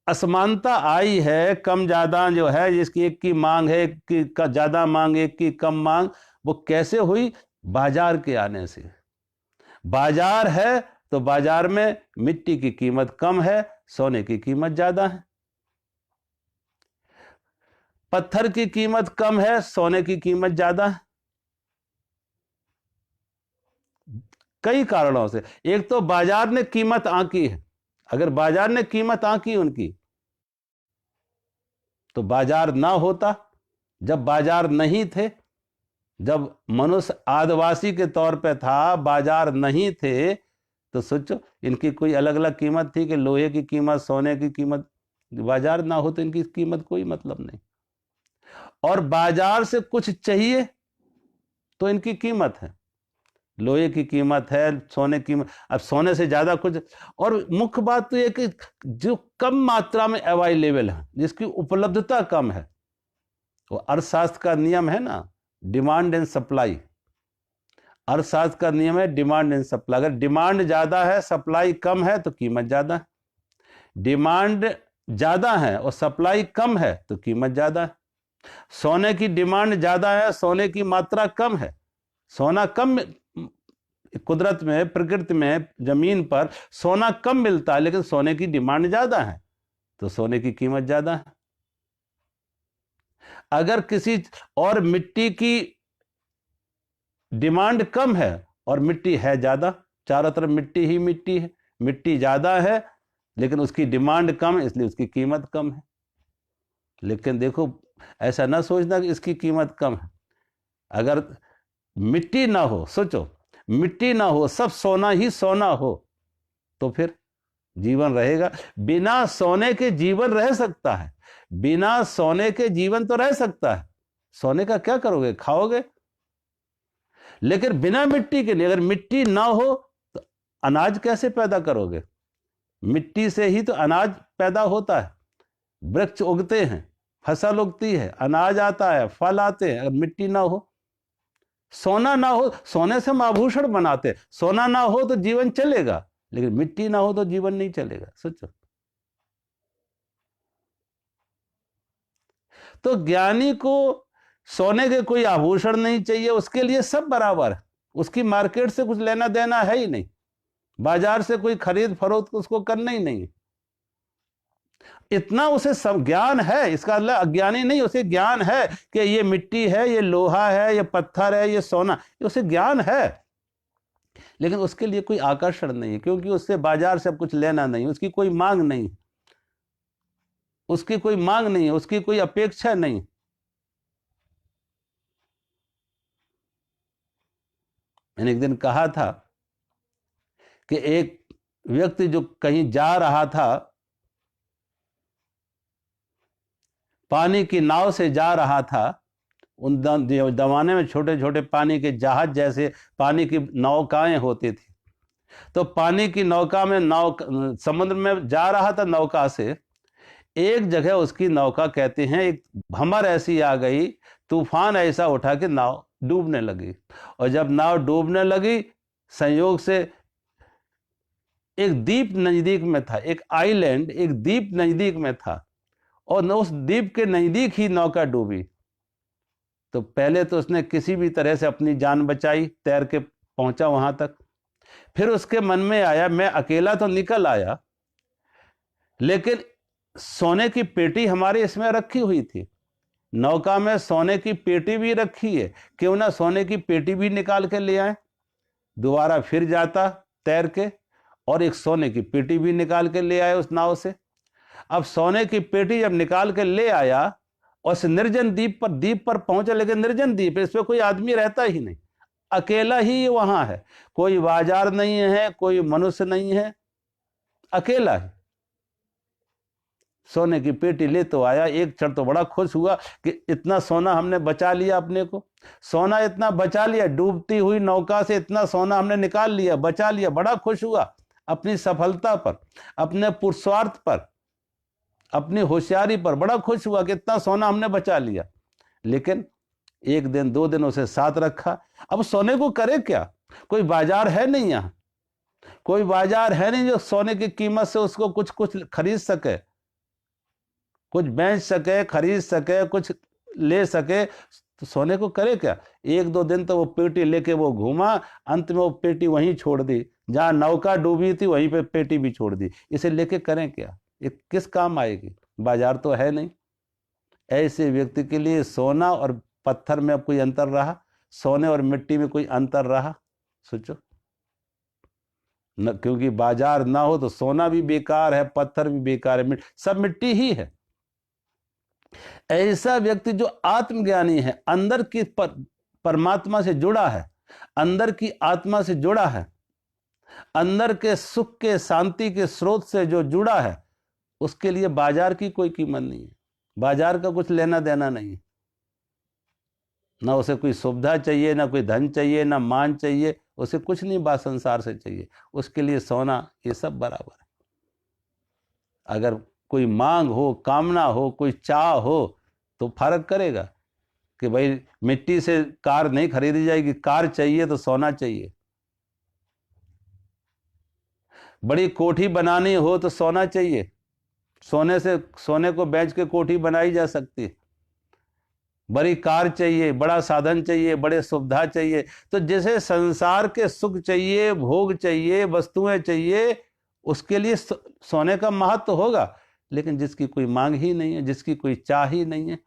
असमानता आई है, कम ज्यादा जो है, जिसकी एक की मांग है, एक की ज्यादा मांग, एक की कम मांग, वो कैसे हुई? बाजार के आने से। बाजार है तो बाजार में मिट्टी की कीमत कम है, सोने की कीमत ज्यादा है। पत्थर की कीमत कम है, सोने की कीमत ज्यादा है। कई कारणों से। एक तो बाजार ने कीमत आंकी है। अगर बाजार ने कीमत आंकी उनकी, तो बाजार ना होता। जब बाजार नहीं थे, जब मनुष्य आदिवासी के तौर पे था, बाजार नहीं थे, तो सोचो इनकी कोई अलग अलग कीमत थी कि लोहे की कीमत, सोने की कीमत। बाजार ना हो तो इनकी कीमत कोई मतलब नहीं। और बाजार से कुछ चाहिए तो इनकी कीमत है। लोहे की कीमत है, सोने की, अब सोने से ज़्यादा कुछ। और मुख्य बात तो ये कि जो कम मात्रा में अवेलेबल है, जिसकी उपलब्धता कम है, वो अर्थशास्त्र का नियम है ना, डिमांड एंड सप्लाई। अर्थशास्त्र का नियम है डिमांड एंड सप्लाई। अगर डिमांड ज़्यादा है, सप्लाई कम है, तो कीमत ज़्यादा है। डिमांड ज़्यादा है और सप्लाई कम है तो कीमत ज़्यादा है। सोने की डिमांड ज़्यादा है, सोने की मात्रा कम है। सोना कम, कुदरत में, प्रकृति में, जमीन पर सोना कम मिलता है, लेकिन सोने की डिमांड ज़्यादा है तो सोने की कीमत ज़्यादा है। अगर किसी और मिट्टी की डिमांड कम है और मिट्टी है ज़्यादा, चारों तरफ मिट्टी ही मिट्टी है, मिट्टी ज़्यादा है लेकिन उसकी डिमांड कम है, इसलिए उसकी कीमत कम है। लेकिन देखो, ऐसा ना सोचना कि इसकी कीमत कम है। अगर मिट्टी ना हो, सोचो, मिट्टी ना हो, सब सोना ही सोना हो, तो फिर जीवन रहेगा? बिना सोने के जीवन रह सकता है, बिना सोने के जीवन तो रह सकता है। सोने का क्या करोगे? खाओगे। लेकिन बिना मिट्टी के नहीं। अगर मिट्टी ना हो तो अनाज कैसे पैदा करोगे? मिट्टी से ही तो अनाज पैदा होता है, वृक्ष उगते हैं, फसल उगती है, अनाज आता है, फल आते हैं। अगर मिट्टी ना हो, सोना ना हो, सोने से हम आभूषण बनाते, सोना ना हो तो जीवन चलेगा, लेकिन मिट्टी ना हो तो जीवन नहीं चलेगा। सोचो। तो ज्ञानी को सोने के कोई आभूषण नहीं चाहिए, उसके लिए सब बराबर है। उसकी मार्केट से कुछ लेना देना है ही नहीं, बाजार से कोई खरीद फरोख्त उसको करना ही नहीं। इतना उसे सब ज्ञान है, इसका मतलब अज्ञानी नहीं, उसे ज्ञान है कि ये मिट्टी है, ये लोहा है, ये पत्थर है, ये सोना, ये उसे ज्ञान है। लेकिन उसके लिए कोई आकर्षण नहीं है, क्योंकि उससे बाजार से कुछ लेना नहीं, उसकी कोई मांग नहीं, उसकी कोई मांग नहीं है, उसकी कोई अपेक्षा नहीं। मैंने एक दिन कहा था कि एक व्यक्ति जो कहीं जा रहा था, पानी की नाव से जा रहा था। उन जमाने में छोटे छोटे पानी के जहाज जैसे पानी की नौकाएं होती थी। तो पानी की नौका में, समुद्र में जा रहा था नौका से। एक जगह उसकी नौका, कहते हैं, एक भंवर ऐसी आ गई, तूफान ऐसा उठा कि नाव डूबने लगी। और जब नाव डूबने लगी, संयोग से एक द्वीप नजदीक में था, एक आइलैंड, एक द्वीप नजदीक में था, और उस द्वीप के नजदीक ही नौका डूबी। तो पहले तो उसने किसी भी तरह से अपनी जान बचाई, तैर के पहुंचा वहां तक। फिर उसके मन में आया, मैं अकेला तो निकल आया, लेकिन सोने की पेटी हमारे इसमें रखी हुई थी, नौका में सोने की पेटी भी रखी है, क्यों ना सोने की पेटी भी निकाल के ले आए। दोबारा फिर जाता तैर के, और एक सोने की पेटी भी निकाल के ले आए उस नाव से। अब सोने की पेटी जब निकाल के ले आया और उस निर्जन द्वीप पर पहुंचा, लेकिन निर्जन द्वीप, इस पे कोई आदमी रहता ही नहीं, अकेला ही वहां है, कोई बाजार नहीं है, कोई मनुष्य नहीं है, अकेला है। सोने की पेटी ले तो आया, एक क्षण तो बड़ा खुश हुआ कि इतना सोना हमने बचा लिया अपने को, सोना इतना बचा लिया, डूबती हुई नौका से इतना सोना हमने निकाल लिया, बचा लिया। बड़ा खुश हुआ अपनी सफलता पर, अपने पुरुषार्थ पर, अपनी होशियारी पर बड़ा खुश हुआ कि इतना सोना हमने बचा लिया। लेकिन एक दिन, 2 दिन उसे साथ रखा। अब सोने को करे क्या? कोई बाजार है नहीं, यहां कोई बाजार है नहीं जो सोने की कीमत से उसको कुछ खरीद सके, कुछ बेच सके, खरीद सके, कुछ ले सके। तो सोने को करे क्या? 1-2 दिन तो वो पेटी लेके वो घूमा, अंत में वो पेटी वहीं छोड़ दी, जहां नौका डूबी थी वहीं पे पेटी भी छोड़ दी। इसे लेके करें क्या? ये किस काम आएगी? बाजार तो है नहीं। ऐसे व्यक्ति के लिए सोना और पत्थर में अब कोई अंतर रहा? सोने और मिट्टी में कोई अंतर रहा? सोचो न, क्योंकि बाजार ना हो तो सोना भी बेकार है, पत्थर भी बेकार है, सब मिट्टी ही है। ऐसा व्यक्ति जो आत्मज्ञानी है, अंदर की परमात्मा से जुड़ा है, अंदर की आत्मा से जुड़ा है, अंदर के सुख के, शांति के स्रोत से जो जुड़ा है, उसके लिए बाजार की कोई कीमत नहीं है, बाजार का कुछ लेना देना नहीं है। ना उसे कोई सुविधा चाहिए, ना कोई धन चाहिए, ना मान चाहिए, उसे कुछ नहीं बात संसार से चाहिए, उसके लिए सोना ये सब बराबर है। अगर कोई मांग हो, कामना हो, कोई चाह हो तो फर्क करेगा कि भाई मिट्टी से कार नहीं खरीदी जाएगी, कार चाहिए तो सोना चाहिए। बड़ी कोठी बनानी हो तो सोना चाहिए, सोने को बेच के कोठी बनाई जा सकती है। बड़ी कार चाहिए, बड़ा साधन चाहिए, बड़े सुविधा चाहिए। तो जैसे संसार के सुख चाहिए, भोग चाहिए, वस्तुएं चाहिए, उसके लिए सोने का महत्व होगा। लेकिन जिसकी कोई मांग ही नहीं है, जिसकी कोई चाह ही नहीं है,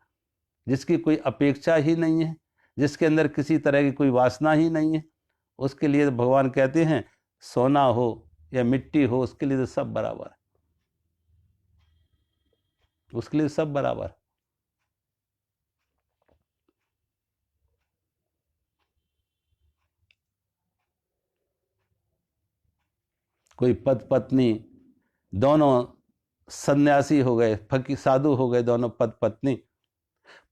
जिसकी कोई अपेक्षा ही नहीं है, जिसके अंदर किसी तरह की कोई वासना ही नहीं है, उसके लिए भगवान कहते हैं सोना हो या मिट्टी हो, उसके लिए तो सब बराबर है, उसके लिए सब बराबर। कोई पति पत्नी दोनों सन्यासी हो गए, फकीर साधु हो गए, दोनों पति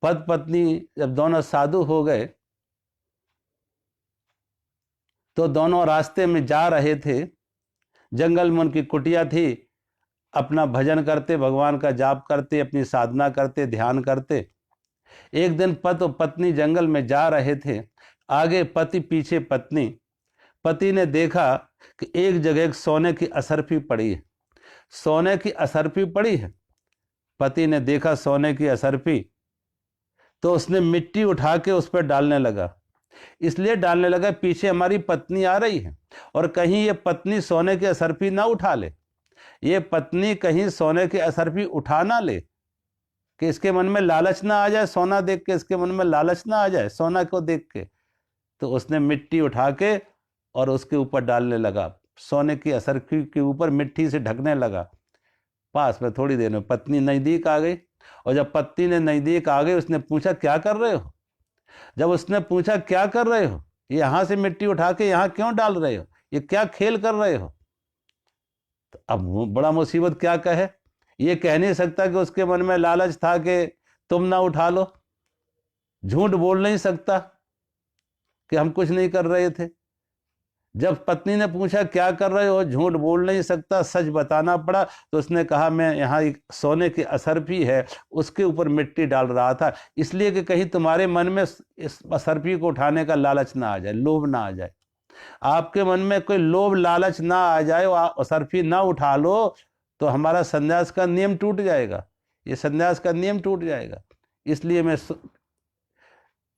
पत्नी जब दोनों साधु हो गए तो दोनों रास्ते में जा रहे थे, जंगल में उनकी कुटिया थी, अपना भजन करते, भगवान का जाप करते, अपनी साधना करते, ध्यान करते। एक दिन पति और पत्नी जंगल में जा रहे थे, आगे पति पीछे पत्नी। पति ने देखा कि एक जगह एक सोने की असरफी पड़ी है, सोने की असरफी पड़ी है। पति ने देखा सोने की असरफी तो उसने मिट्टी उठा के उस पर डालने लगा। इसलिए डालने लगा पीछे हमारी पत्नी आ रही है और कहीं ये पत्नी सोने की असरफी ना उठा ले, ये पत्नी कहीं सोने की असरफी उठा ना ले, कि इसके मन में लालच ना आ जाए, सोना देख के इसके मन में लालच ना आ जाए सोना को देख के। तो उसने मिट्टी उठा के और उसके ऊपर डालने लगा, सोने की असरफी के ऊपर मिट्टी से ढकने लगा। पास में थोड़ी देर में पत्नी नजदीक आ गई और जब पत्नी ने नजदीक आ गई उसने पूछा क्या कर रहे हो। जब उसने पूछा क्या कर रहे हो, यहां से मिट्टी उठा के यहां क्यों डाल रहे हो, ये क्या खेल कर रहे हो। तो अब बड़ा मुसीबत क्या कहे, ये कह नहीं सकता कि उसके मन में लालच था कि तुम ना उठा लो, झूठ बोल नहीं सकता कि हम कुछ नहीं कर रहे थे। जब पत्नी ने पूछा क्या कर रहे हो, झूठ बोल नहीं सकता, सच बताना पड़ा। तो उसने कहा मैं यहाँ एक सोने की असरफी है उसके ऊपर मिट्टी डाल रहा था, इसलिए कि कहीं तुम्हारे मन में इस असरफी को उठाने का लालच ना आ जाए, लोभ ना आ जाए। आपके मन में कोई लोभ लालच ना आ जाए, असरफी ना उठा लो तो हमारा संन्यास का नियम टूट जाएगा, ये संन्यास का नियम टूट जाएगा। इसलिए मैं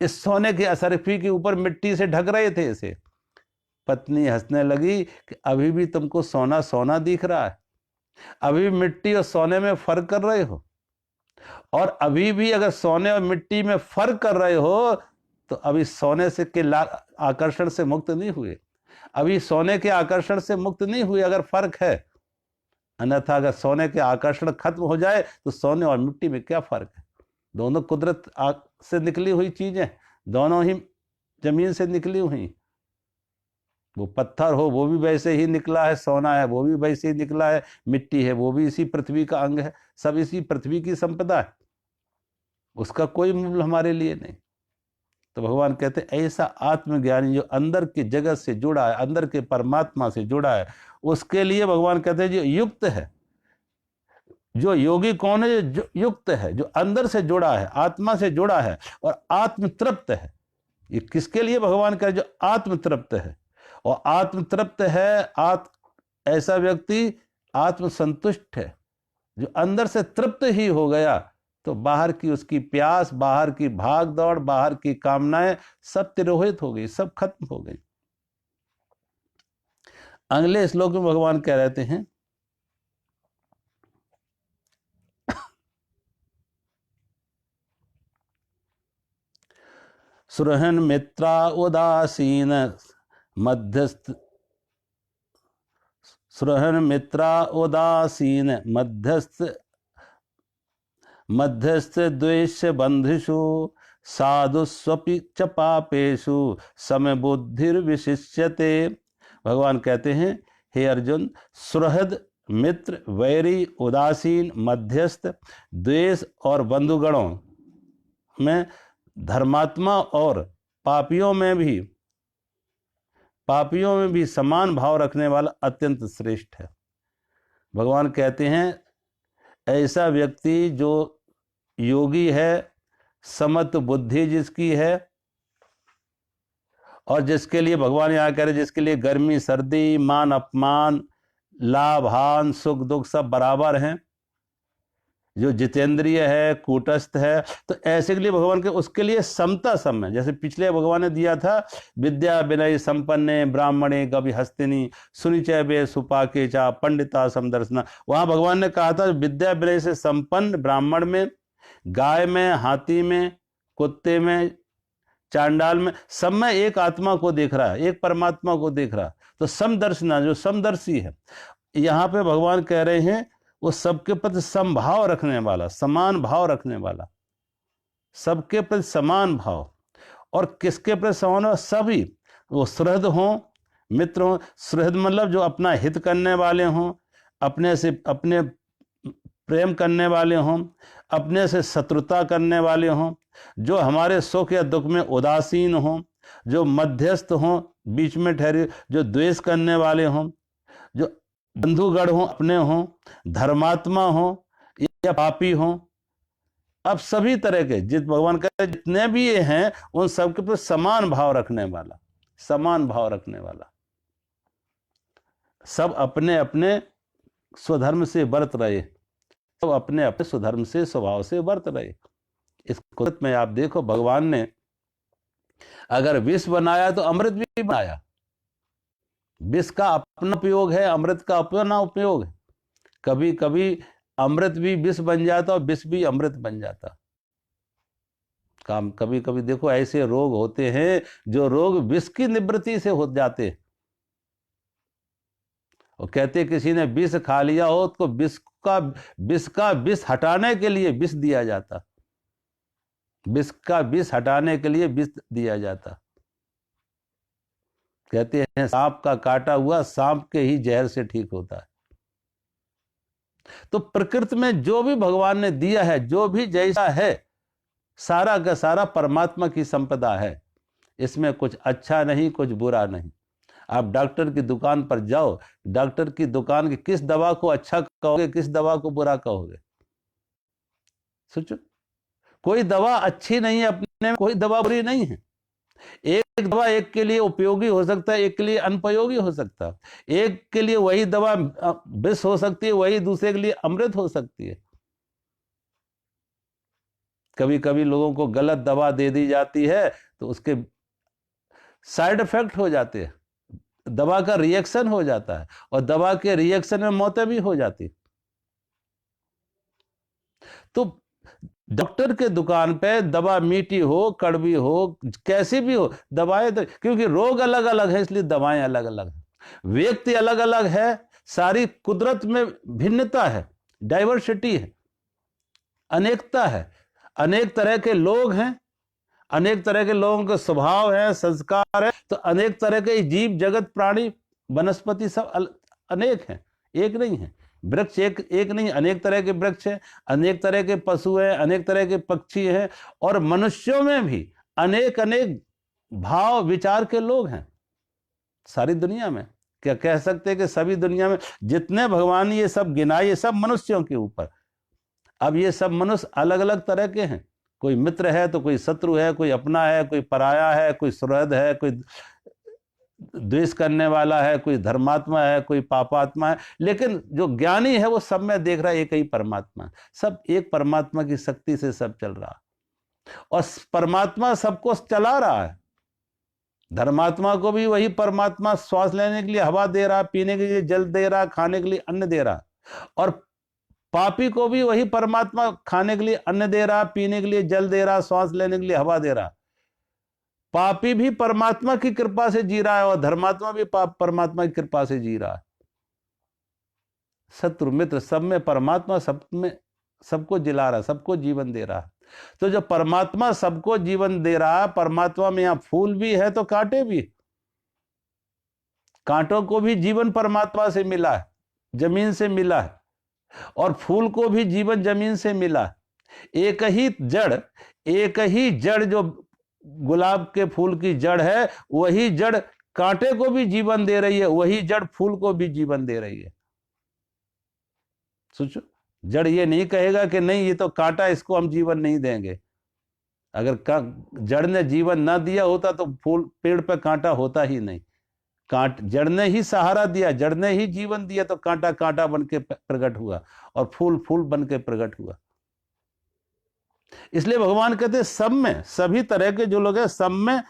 इस सोने की असरफी के ऊपर मिट्टी से ढक रहे थे इसे। पत्नी हंसने लगी कि अभी भी तुमको सोना सोना दिख रहा है, अभी मिट्टी और सोने में फर्क कर रहे हो, और अभी भी अगर सोने और मिट्टी में फर्क कर रहे हो तो अभी सोने से के आकर्षण से मुक्त नहीं हुए, अभी सोने के आकर्षण से मुक्त नहीं हुए अगर फर्क है। अन्यथा अगर सोने के आकर्षण खत्म हो जाए तो सोने और मिट्टी में क्या फर्क है। दोनों कुदरत से निकली हुई चीजें, दोनों ही जमीन से निकली हुई। वो पत्थर हो वो भी वैसे ही निकला है, सोना है वो भी वैसे ही निकला है, मिट्टी है वो भी इसी पृथ्वी का अंग है, सब इसी पृथ्वी की संपदा है, उसका कोई मूल्य हमारे लिए नहीं। तो भगवान कहते ऐसा आत्मज्ञानी जो अंदर की जगत से जुड़ा है, अंदर के परमात्मा से जुड़ा है, उसके लिए भगवान कहते हैं जो युक्त है। जो योगी कौन है, जो युक्त है, जो अंदर से जुड़ा है, आत्मा से जुड़ा है और आत्मतृप्त है। ये किसके लिए भगवान कहे, जो आत्मतृप्त है। और आत्मतृप्त है, ऐसा व्यक्ति आत्मसंतुष्ट है, जो अंदर से तृप्त ही हो गया तो बाहर की उसकी प्यास, बाहर की भाग दौड़, बाहर की कामनाएं सब तिरोहित हो गई, सब खत्म हो गई। अगले श्लोक में भगवान कह रहे हैं सुरहन मित्रा उदासीन मध्यस्थ, सुरहन मित्रा उदासीन मध्यस्थ द्वेष बंधुषु साधु स्वपि च पापेषु समय बुद्धिर्विशिष्यते। भगवान कहते हैं हे अर्जुन, सुहृद मित्र, वैरी, उदासीन, मध्यस्थ, द्वेष और बंधुगणों में, धर्मात्मा और पापियों में भी पापियों में भी समान भाव रखने वाला अत्यंत श्रेष्ठ है। भगवान कहते हैं ऐसा व्यक्ति जो योगी है, समत बुद्धि जिसकी है, और जिसके लिए भगवान यहाँ कह रहे जिसके लिए गर्मी सर्दी, मान अपमान, लाभ हान, सुख दुख सब बराबर हैं, जो जितेंद्रिय है, कूटस्थ है, तो ऐसे के लिए भगवान के उसके लिए समता सम है। जैसे पिछले भगवान ने दिया था विद्या विनय संपन्ने ब्राह्मणे कवि हस्तिनी सुनिचय बे सुपाके चा पंडिता समदर्शना। वहां भगवान ने कहा था विद्या विनय से संपन्न ब्राह्मण में, गाय में, हाथी में, कुत्ते में, चांडाल में, सब में एक आत्मा को देख रहा है, एक परमात्मा को देख रहा है। तो समदर्शना, जो समदर्शी है, यहाँ पे भगवान कह रहे हैं वो सबके प्रति समभाव रखने वाला, समान भाव रखने वाला, सबके प्रति समान भाव। और किसके प्रति समान हो? सभी, वो सुहृद हों, मित्र हों। सुहृद मतलब जो अपना हित करने वाले हों, अपने से अपने प्रेम करने वाले हों, अपने से शत्रुता करने वाले हों, जो हमारे सुख या दुख में उदासीन हों, जो मध्यस्थ हों, बीच में ठहरे, जो द्वेष करने वाले हों, जो बंधुगण हों, अपने हों, धर्मात्मा हों या पापी हों। अब सभी तरह के भगवान कहते जितने भी ये हैं उन सबके पर समान भाव रखने वाला, समान भाव रखने वाला। सब अपने अपने स्वधर्म से वर्त रहे, सब अपने अपने स्वधर्म से स्वभाव से वर्त रहे। इस कुदरत में आप देखो भगवान ने अगर विष बनाया तो अमृत भी बनाया। विष का अपना उपयोग है, अमृत का अपना उपयोग है। कभी कभी अमृत भी विष बन जाता और विष भी अमृत बन जाता। काम कभी कभी देखो ऐसे रोग होते हैं जो रोग विष की निवृत्ति से हो जाते हैं। और कहते किसी ने विष खा लिया हो तो विष का विष हटाने के लिए विष दिया जाता, विष का विष हटाने के लिए विष दिया जाता। कहते हैं सांप का काटा हुआ सांप के ही जहर से ठीक होता है। तो प्रकृति में जो भी भगवान ने दिया है, जो भी जैसा है, सारा का सारा परमात्मा की संपदा है। इसमें कुछ अच्छा नहीं, कुछ बुरा नहीं। आप डॉक्टर की दुकान पर जाओ, डॉक्टर की दुकान की किस दवा को अच्छा कहोगे, किस दवा को बुरा कहोगे? सोचो, कोई दवा अच्छी नहीं है अपने में, कोई दवा बुरी नहीं है। एक दवा एक के लिए उपयोगी हो सकता है, एक के लिए अनुपयोगी हो सकता है। एक के लिए वही दवा विष हो सकती है, वही दूसरे के लिए अमृत हो सकती है। कभी कभी लोगों को गलत दवा दे दी जाती है तो उसके साइड इफेक्ट हो जाते हैं, दवा का रिएक्शन हो जाता है, और दवा के रिएक्शन में मौतें भी हो जाती। तो डॉक्टर के दुकान पे दवा मीठी हो, कड़वी हो, कैसी भी हो, दवाएं तो, क्योंकि रोग अलग अलग है इसलिए दवाएं अलग अलग है, व्यक्ति अलग अलग है, सारी कुदरत में भिन्नता है, डाइवर्सिटी है, अनेकता है, अनेक तरह के लोग हैं, अनेक तरह के लोगों के स्वभाव है, संस्कार है, तो अनेक तरह के जीव जगत प्राणी वनस्पति सब अनेक हैं, एक नहीं है। वृक्ष एक नहीं, अनेक तरह के वृक्ष हैं, अनेक तरह के पशु हैं, अनेक तरह के पक्षी हैं, और मनुष्यों में भी अनेक अनेक भाव विचार के लोग हैं सारी दुनिया में। क्या कह सकते हैं कि सभी दुनिया में जितने भगवान ये सब गिनाए, ये सब मनुष्यों के ऊपर। अब ये सब मनुष्य अलग अलग तरह के हैं, कोई मित्र है तो कोई शत्रु है, कोई अपना है, कोई पराया है, कोई सुहृद है, कोई द्वेष करने वाला है, कोई धर्मात्मा है, कोई पापात्मा है। लेकिन जो ज्ञानी है वो सब में देख रहा है एक ही परमात्मा, सब एक परमात्मा की शक्ति से सब चल रहा है, और परमात्मा सबको चला रहा है। धर्मात्मा को भी वही परमात्मा श्वास लेने के लिए हवा दे रहा, पीने के लिए जल दे रहा, खाने के लिए अन्न दे रहा, और पापी को भी वही परमात्मा खाने के लिए अन्न दे रहा, पीने के लिए जल दे रहा, श्वास लेने के लिए हवा दे रहा। पापी भी परमात्मा की कृपा से जी रहा है और धर्मात्मा भी परमात्मा की कृपा से जी रहा है। शत्रु मित्र सब में परमात्मा सब में सबको जिला रहा है, सबको जीवन दे रहा है। तो जो परमात्मा सबको जीवन दे रहा है, परमात्मा में यहां फूल भी है तो कांटे भी, कांटों को भी जीवन परमात्मा से मिला है, जमीन से मिला है, और फूल को भी जीवन जमीन से मिला है। एक ही जड़ जो गुलाब के फूल की जड़ है, वही जड़ कांटे को भी जीवन दे रही है, वही जड़ फूल को भी जीवन दे रही है। सोचो, जड़ ये नहीं कहेगा कि नहीं ये तो कांटा, इसको हम जीवन नहीं देंगे। अगर जड़ ने जीवन ना दिया होता तो फूल पेड़ पे कांटा होता ही नहीं। जड़ ने ही सहारा दिया, जड़ ने ही जीवन दिया, तो कांटा कांटा बन के प्रकट हुआ और फूल फूल बन के प्रकट हुआ। इसलिए भगवान कहते हैं सब में, सभी तरह के जो लोग हैं सब में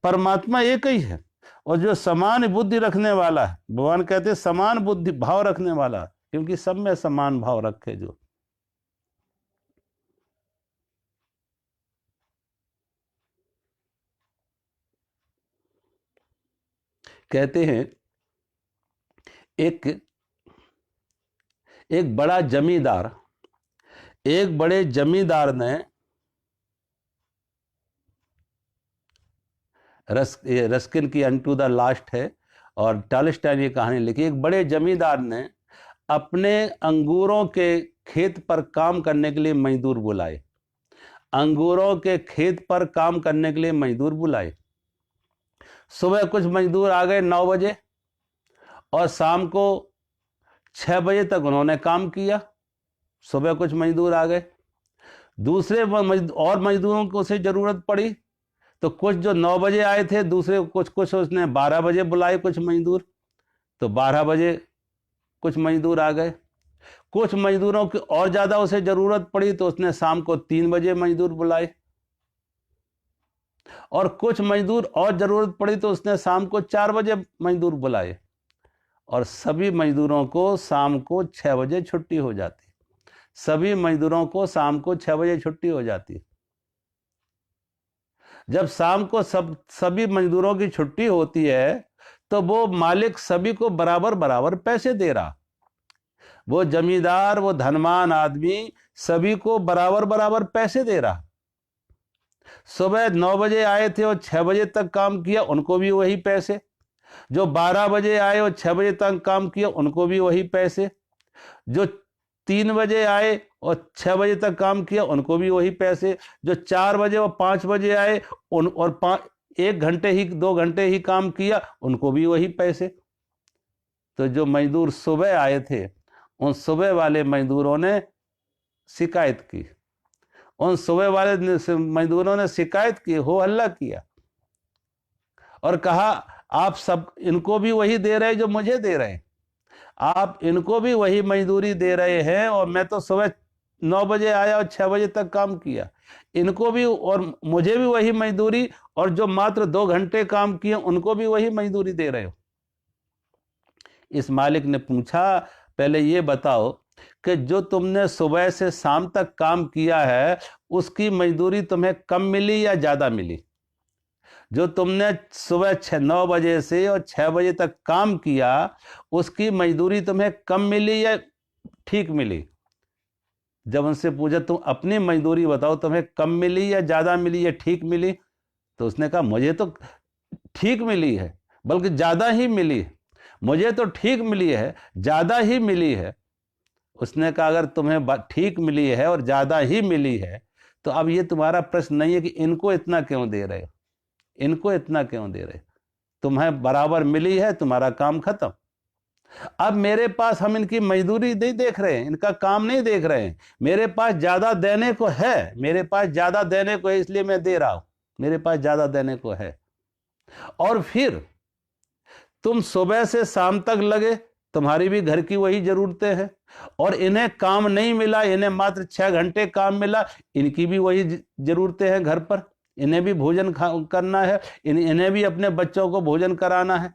परमात्मा एक ही है। और जो समान बुद्धि रखने वाला है, भगवान कहते हैं समान बुद्धि भाव रखने वाला, क्योंकि सब में समान भाव रखे जो। कहते हैं एक बड़ा जमींदार, एक बड़े जमींदार ने रस्किन की अनटू द लास्ट है और टॉलस्टॉय ने कहानी लिखी। एक बड़े जमींदार ने अपने अंगूरों के खेत पर काम करने के लिए मजदूर बुलाए। अंगूरों के खेत पर काम करने के लिए मजदूर बुलाए। सुबह कुछ मजदूर आ गए 9 बजे और शाम को 6 बजे तक उन्होंने काम किया। सुबह कुछ मजदूर आ गए, दूसरे और मजदूरों को से जरूरत पड़ी, तो कुछ जो 9 बजे आए थे, दूसरे कुछ उसने 12 बजे बुलाए कुछ मजदूर, तो 12 बजे कुछ मजदूर आ गए। कुछ मजदूरों की और ज़्यादा उसे ज़रूरत पड़ी तो उसने शाम को 3 बजे मजदूर बुलाए। और कुछ मजदूर और ज़रूरत पड़ी तो उसने शाम को 4 बजे मजदूर बुलाए। और सभी मजदूरों को शाम को 6 बजे छुट्टी हो जाती। सभी मजदूरों को शाम को 6 बजे छुट्टी हो जाती। जब शाम को सभी मजदूरों की छुट्टी होती है तो वो मालिक सभी को बराबर बराबर पैसे दे रहा। वो जमींदार, वो धनवान आदमी सभी को बराबर बराबर पैसे दे रहा। सुबह 9 बजे आए थे और 6 बजे तक काम किया, उनको भी वही पैसे। जो 12 बजे आए और 6 बजे तक काम किया, उनको भी वही पैसे। जो 3 बजे आए और 6 बजे तक काम किया, उनको भी वही पैसे। जो 4 बजे और 5 बजे आए और 1 घंटे ही 2 घंटे ही काम किया, उनको भी वही पैसे। तो जो मजदूर सुबह आए थे, उन सुबह वाले मजदूरों ने शिकायत की। उन सुबह वाले मजदूरों ने शिकायत की, हो हल्ला किया और कहा आप सब इनको भी वही दे रहे जो मुझे दे रहे हैं। आप इनको भी वही मजदूरी दे रहे हैं और मैं तो सुबह 9 बजे आया और 6 बजे तक काम किया। इनको भी और मुझे भी वही मजदूरी, और जो मात्र 2 घंटे काम किए उनको भी वही मजदूरी दे रहे हो। इस मालिक ने पूछा, पहले ये बताओ कि जो तुमने सुबह से शाम तक काम किया है उसकी मजदूरी तुम्हें कम मिली या ज़्यादा मिली? जो तुमने सुबह 9 बजे से और 6 बजे तक काम किया उसकी मजदूरी तुम्हें कम मिली या ठीक मिली? जब उनसे पूछा तुम अपनी मजदूरी बताओ, तुम्हें कम मिली या ज़्यादा मिली या ठीक मिली? तो उसने कहा मुझे तो ठीक मिली है, बल्कि ज़्यादा ही मिली है। मुझे तो ठीक मिली है, ज़्यादा ही मिली है। उसने कहा अगर तुम्हें ठीक मिली है और ज़्यादा ही मिली है तो अब ये तुम्हारा प्रश्न नहीं है कि इनको इतना क्यों दे रहे हो, इनको इतना क्यों दे रहे हो। तुम्हें बराबर मिली है, तुम्हारा काम खत्म। अब मेरे पास हम इनकी मजदूरी नहीं देख रहे हैं, इनका काम नहीं देख रहे हैं। मेरे पास ज़्यादा देने को है, मेरे पास ज़्यादा देने को है, इसलिए मैं दे रहा हूँ। मेरे पास ज़्यादा देने को है। और फिर तुम सुबह से शाम तक लगे, तुम्हारी भी घर की वही जरूरतें हैं, और इन्हें काम नहीं मिला, इन्हें मात्र 6 घंटे काम मिला, इनकी भी वही जरूरतें हैं घर पर। इन्हें भी भोजन करना है, इन्हें भी अपने बच्चों को भोजन कराना है।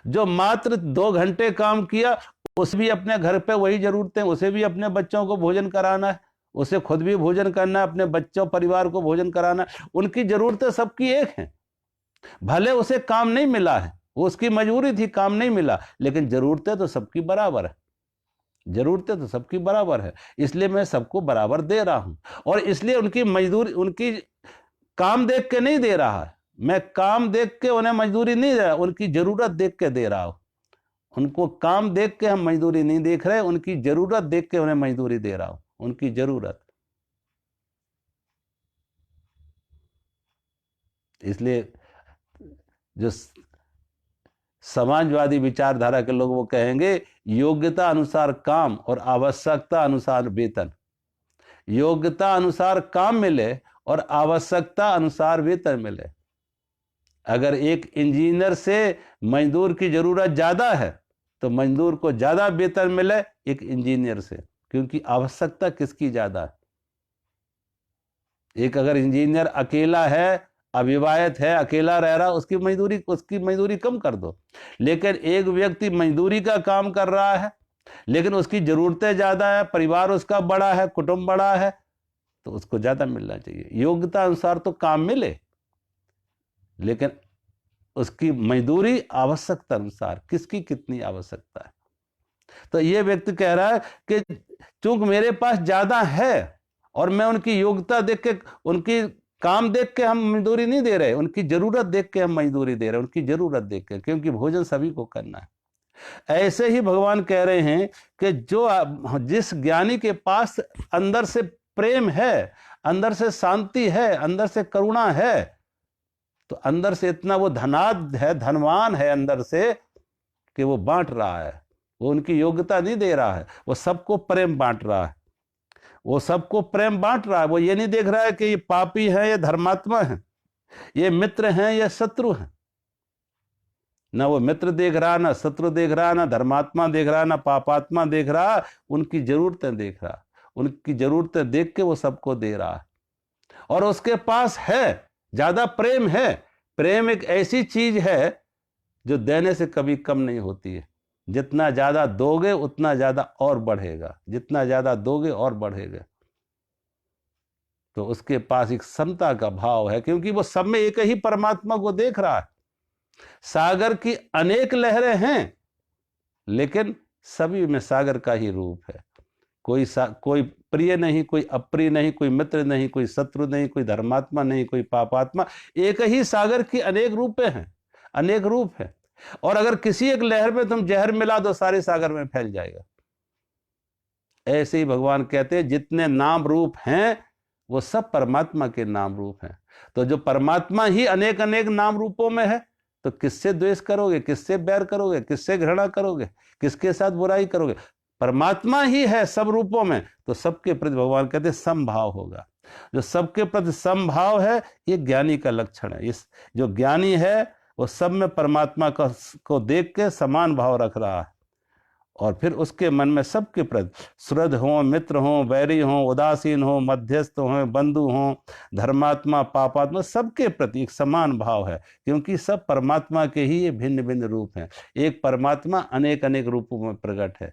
जो मात्र 2 घंटे काम किया उसे भी अपने घर पे वही जरूरतें, उसे भी अपने बच्चों को भोजन कराना है, उसे खुद भी भोजन करना है, अपने बच्चों परिवार को भोजन कराना है। उनकी जरूरतें सबकी एक हैं। भले उसे काम नहीं मिला है, वो उसकी मजबूरी थी, काम नहीं मिला, लेकिन जरूरतें तो सबकी बराबर है। जरूरतें तो सबकी बराबर है, इसलिए मैं सबको बराबर दे रहा हूं। और इसलिए उनकी मजदूरी, उनकी काम देख के नहीं दे रहा है, मैं काम देख के उन्हें मजदूरी नहीं दे रहा, उनकी जरूरत देख के दे रहा हूं। उनको काम देख के हम मजदूरी नहीं देख रहे, उनकी जरूरत देख के उन्हें मजदूरी दे रहा हूं, उनकी जरूरत। इसलिए जो समाजवादी विचारधारा के लोग वो कहेंगे योग्यता अनुसार काम और आवश्यकता अनुसार वेतन। योग्यता अनुसार काम मिले और आवश्यकता अनुसार वेतन मिले। अगर एक इंजीनियर से मजदूर की जरूरत ज्यादा है तो मजदूर को ज्यादा वेतन मिले एक इंजीनियर से, क्योंकि आवश्यकता किसकी ज्यादा है। एक अगर इंजीनियर अकेला है, अविवाहित है, अकेला रह रहा, उसकी मजदूरी कम कर दो। लेकिन एक व्यक्ति मजदूरी का काम कर रहा है लेकिन उसकी जरूरतें ज्यादा है, परिवार उसका बड़ा है, कुटुंब बड़ा है, तो उसको ज्यादा मिलना चाहिए। योग्यता अनुसार तो काम मिले लेकिन उसकी मजदूरी आवश्यकता अनुसार, किसकी कितनी आवश्यकता है। तो ये व्यक्ति कह रहा है कि चूंकि मेरे पास ज्यादा है और मैं उनकी योग्यता देख के, उनकी काम देख के हम मजदूरी नहीं दे रहे, उनकी जरूरत देख के हम मजदूरी दे रहे हैं, उनकी जरूरत देख के, क्योंकि भोजन सभी को करना है। ऐसे ही भगवान कह रहे हैं कि जिस ज्ञानी के पास अंदर से प्रेम है, अंदर से शांति है, अंदर से करुणा है, तो अंदर से इतना वो धनाढ्य है, धनवान है अंदर से कि वो बांट रहा है। वो उनकी योग्यता नहीं दे रहा है, वो सबको प्रेम बांट रहा है। वो सबको प्रेम बांट रहा है। वो ये नहीं देख रहा है कि ये पापी है या धर्मात्मा है, ये मित्र हैं या शत्रु हैं। ना वो मित्र देख रहा, ना शत्रु देख रहा, ना धर्मात्मा देख रहा, ना पापात्मा देख रहा, उनकी जरूरतें देख रहा। उनकी जरूरतें देख के वो सबको दे रहा है और उसके पास है ज्यादा प्रेम है। प्रेम एक ऐसी चीज है जो देने से कभी कम नहीं होती है। जितना ज्यादा दोगे उतना ज्यादा और बढ़ेगा, जितना ज्यादा दोगे और बढ़ेगा। तो उसके पास एक समता का भाव है, क्योंकि वो सब में एक ही परमात्मा को देख रहा है। सागर की अनेक लहरें हैं लेकिन सभी में सागर का ही रूप है। कोई प्रिय नहीं, कोई अप्रिय नहीं, कोई मित्र नहीं, कोई शत्रु नहीं, कोई धर्मात्मा नहीं, कोई पापात्मा। एक ही सागर की अनेक रूपें हैं, अनेक रूप है। और अगर किसी एक लहर में तुम जहर मिला दो सारे सागर में फैल जाएगा। ऐसे ही भगवान कहते हैं जितने नाम रूप हैं वो सब परमात्मा के नाम रूप हैं। तो जो परमात्मा ही अनेक अनेक नाम रूपों में है तो किससे द्वेष करोगे, किससे बैर करोगे, किससे घृणा करोगे, किसके साथ बुराई करोगे। परमात्मा ही है सब रूपों में, तो सबके प्रति भगवान कहते हैं समभाव होगा। जो सबके प्रति समभाव है ये ज्ञानी का लक्षण है। इस जो ज्ञानी है वो सब में परमात्मा को देख के समान भाव रख रहा है और फिर उसके मन में सबके प्रति श्रद्ध हो, मित्र हो, बैरी हो, उदासीन हो, मध्यस्थ हो, बंधु हो, धर्मात्मा, पापात्मा, सबके प्रति एक समान भाव है, क्योंकि सब परमात्मा के ही ये भिन्न भिन्न रूप हैं। एक परमात्मा अनेक अनेक रूपों में प्रकट है।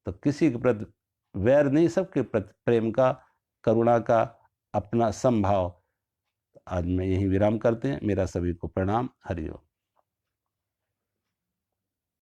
तो किसी के प्रति वैर नहीं, सबके प्रति प्रेम का, करुणा का, अपना समभाव। आज मैं यही विराम करते हैं। मेरा सभी को प्रणाम। हरि ओम।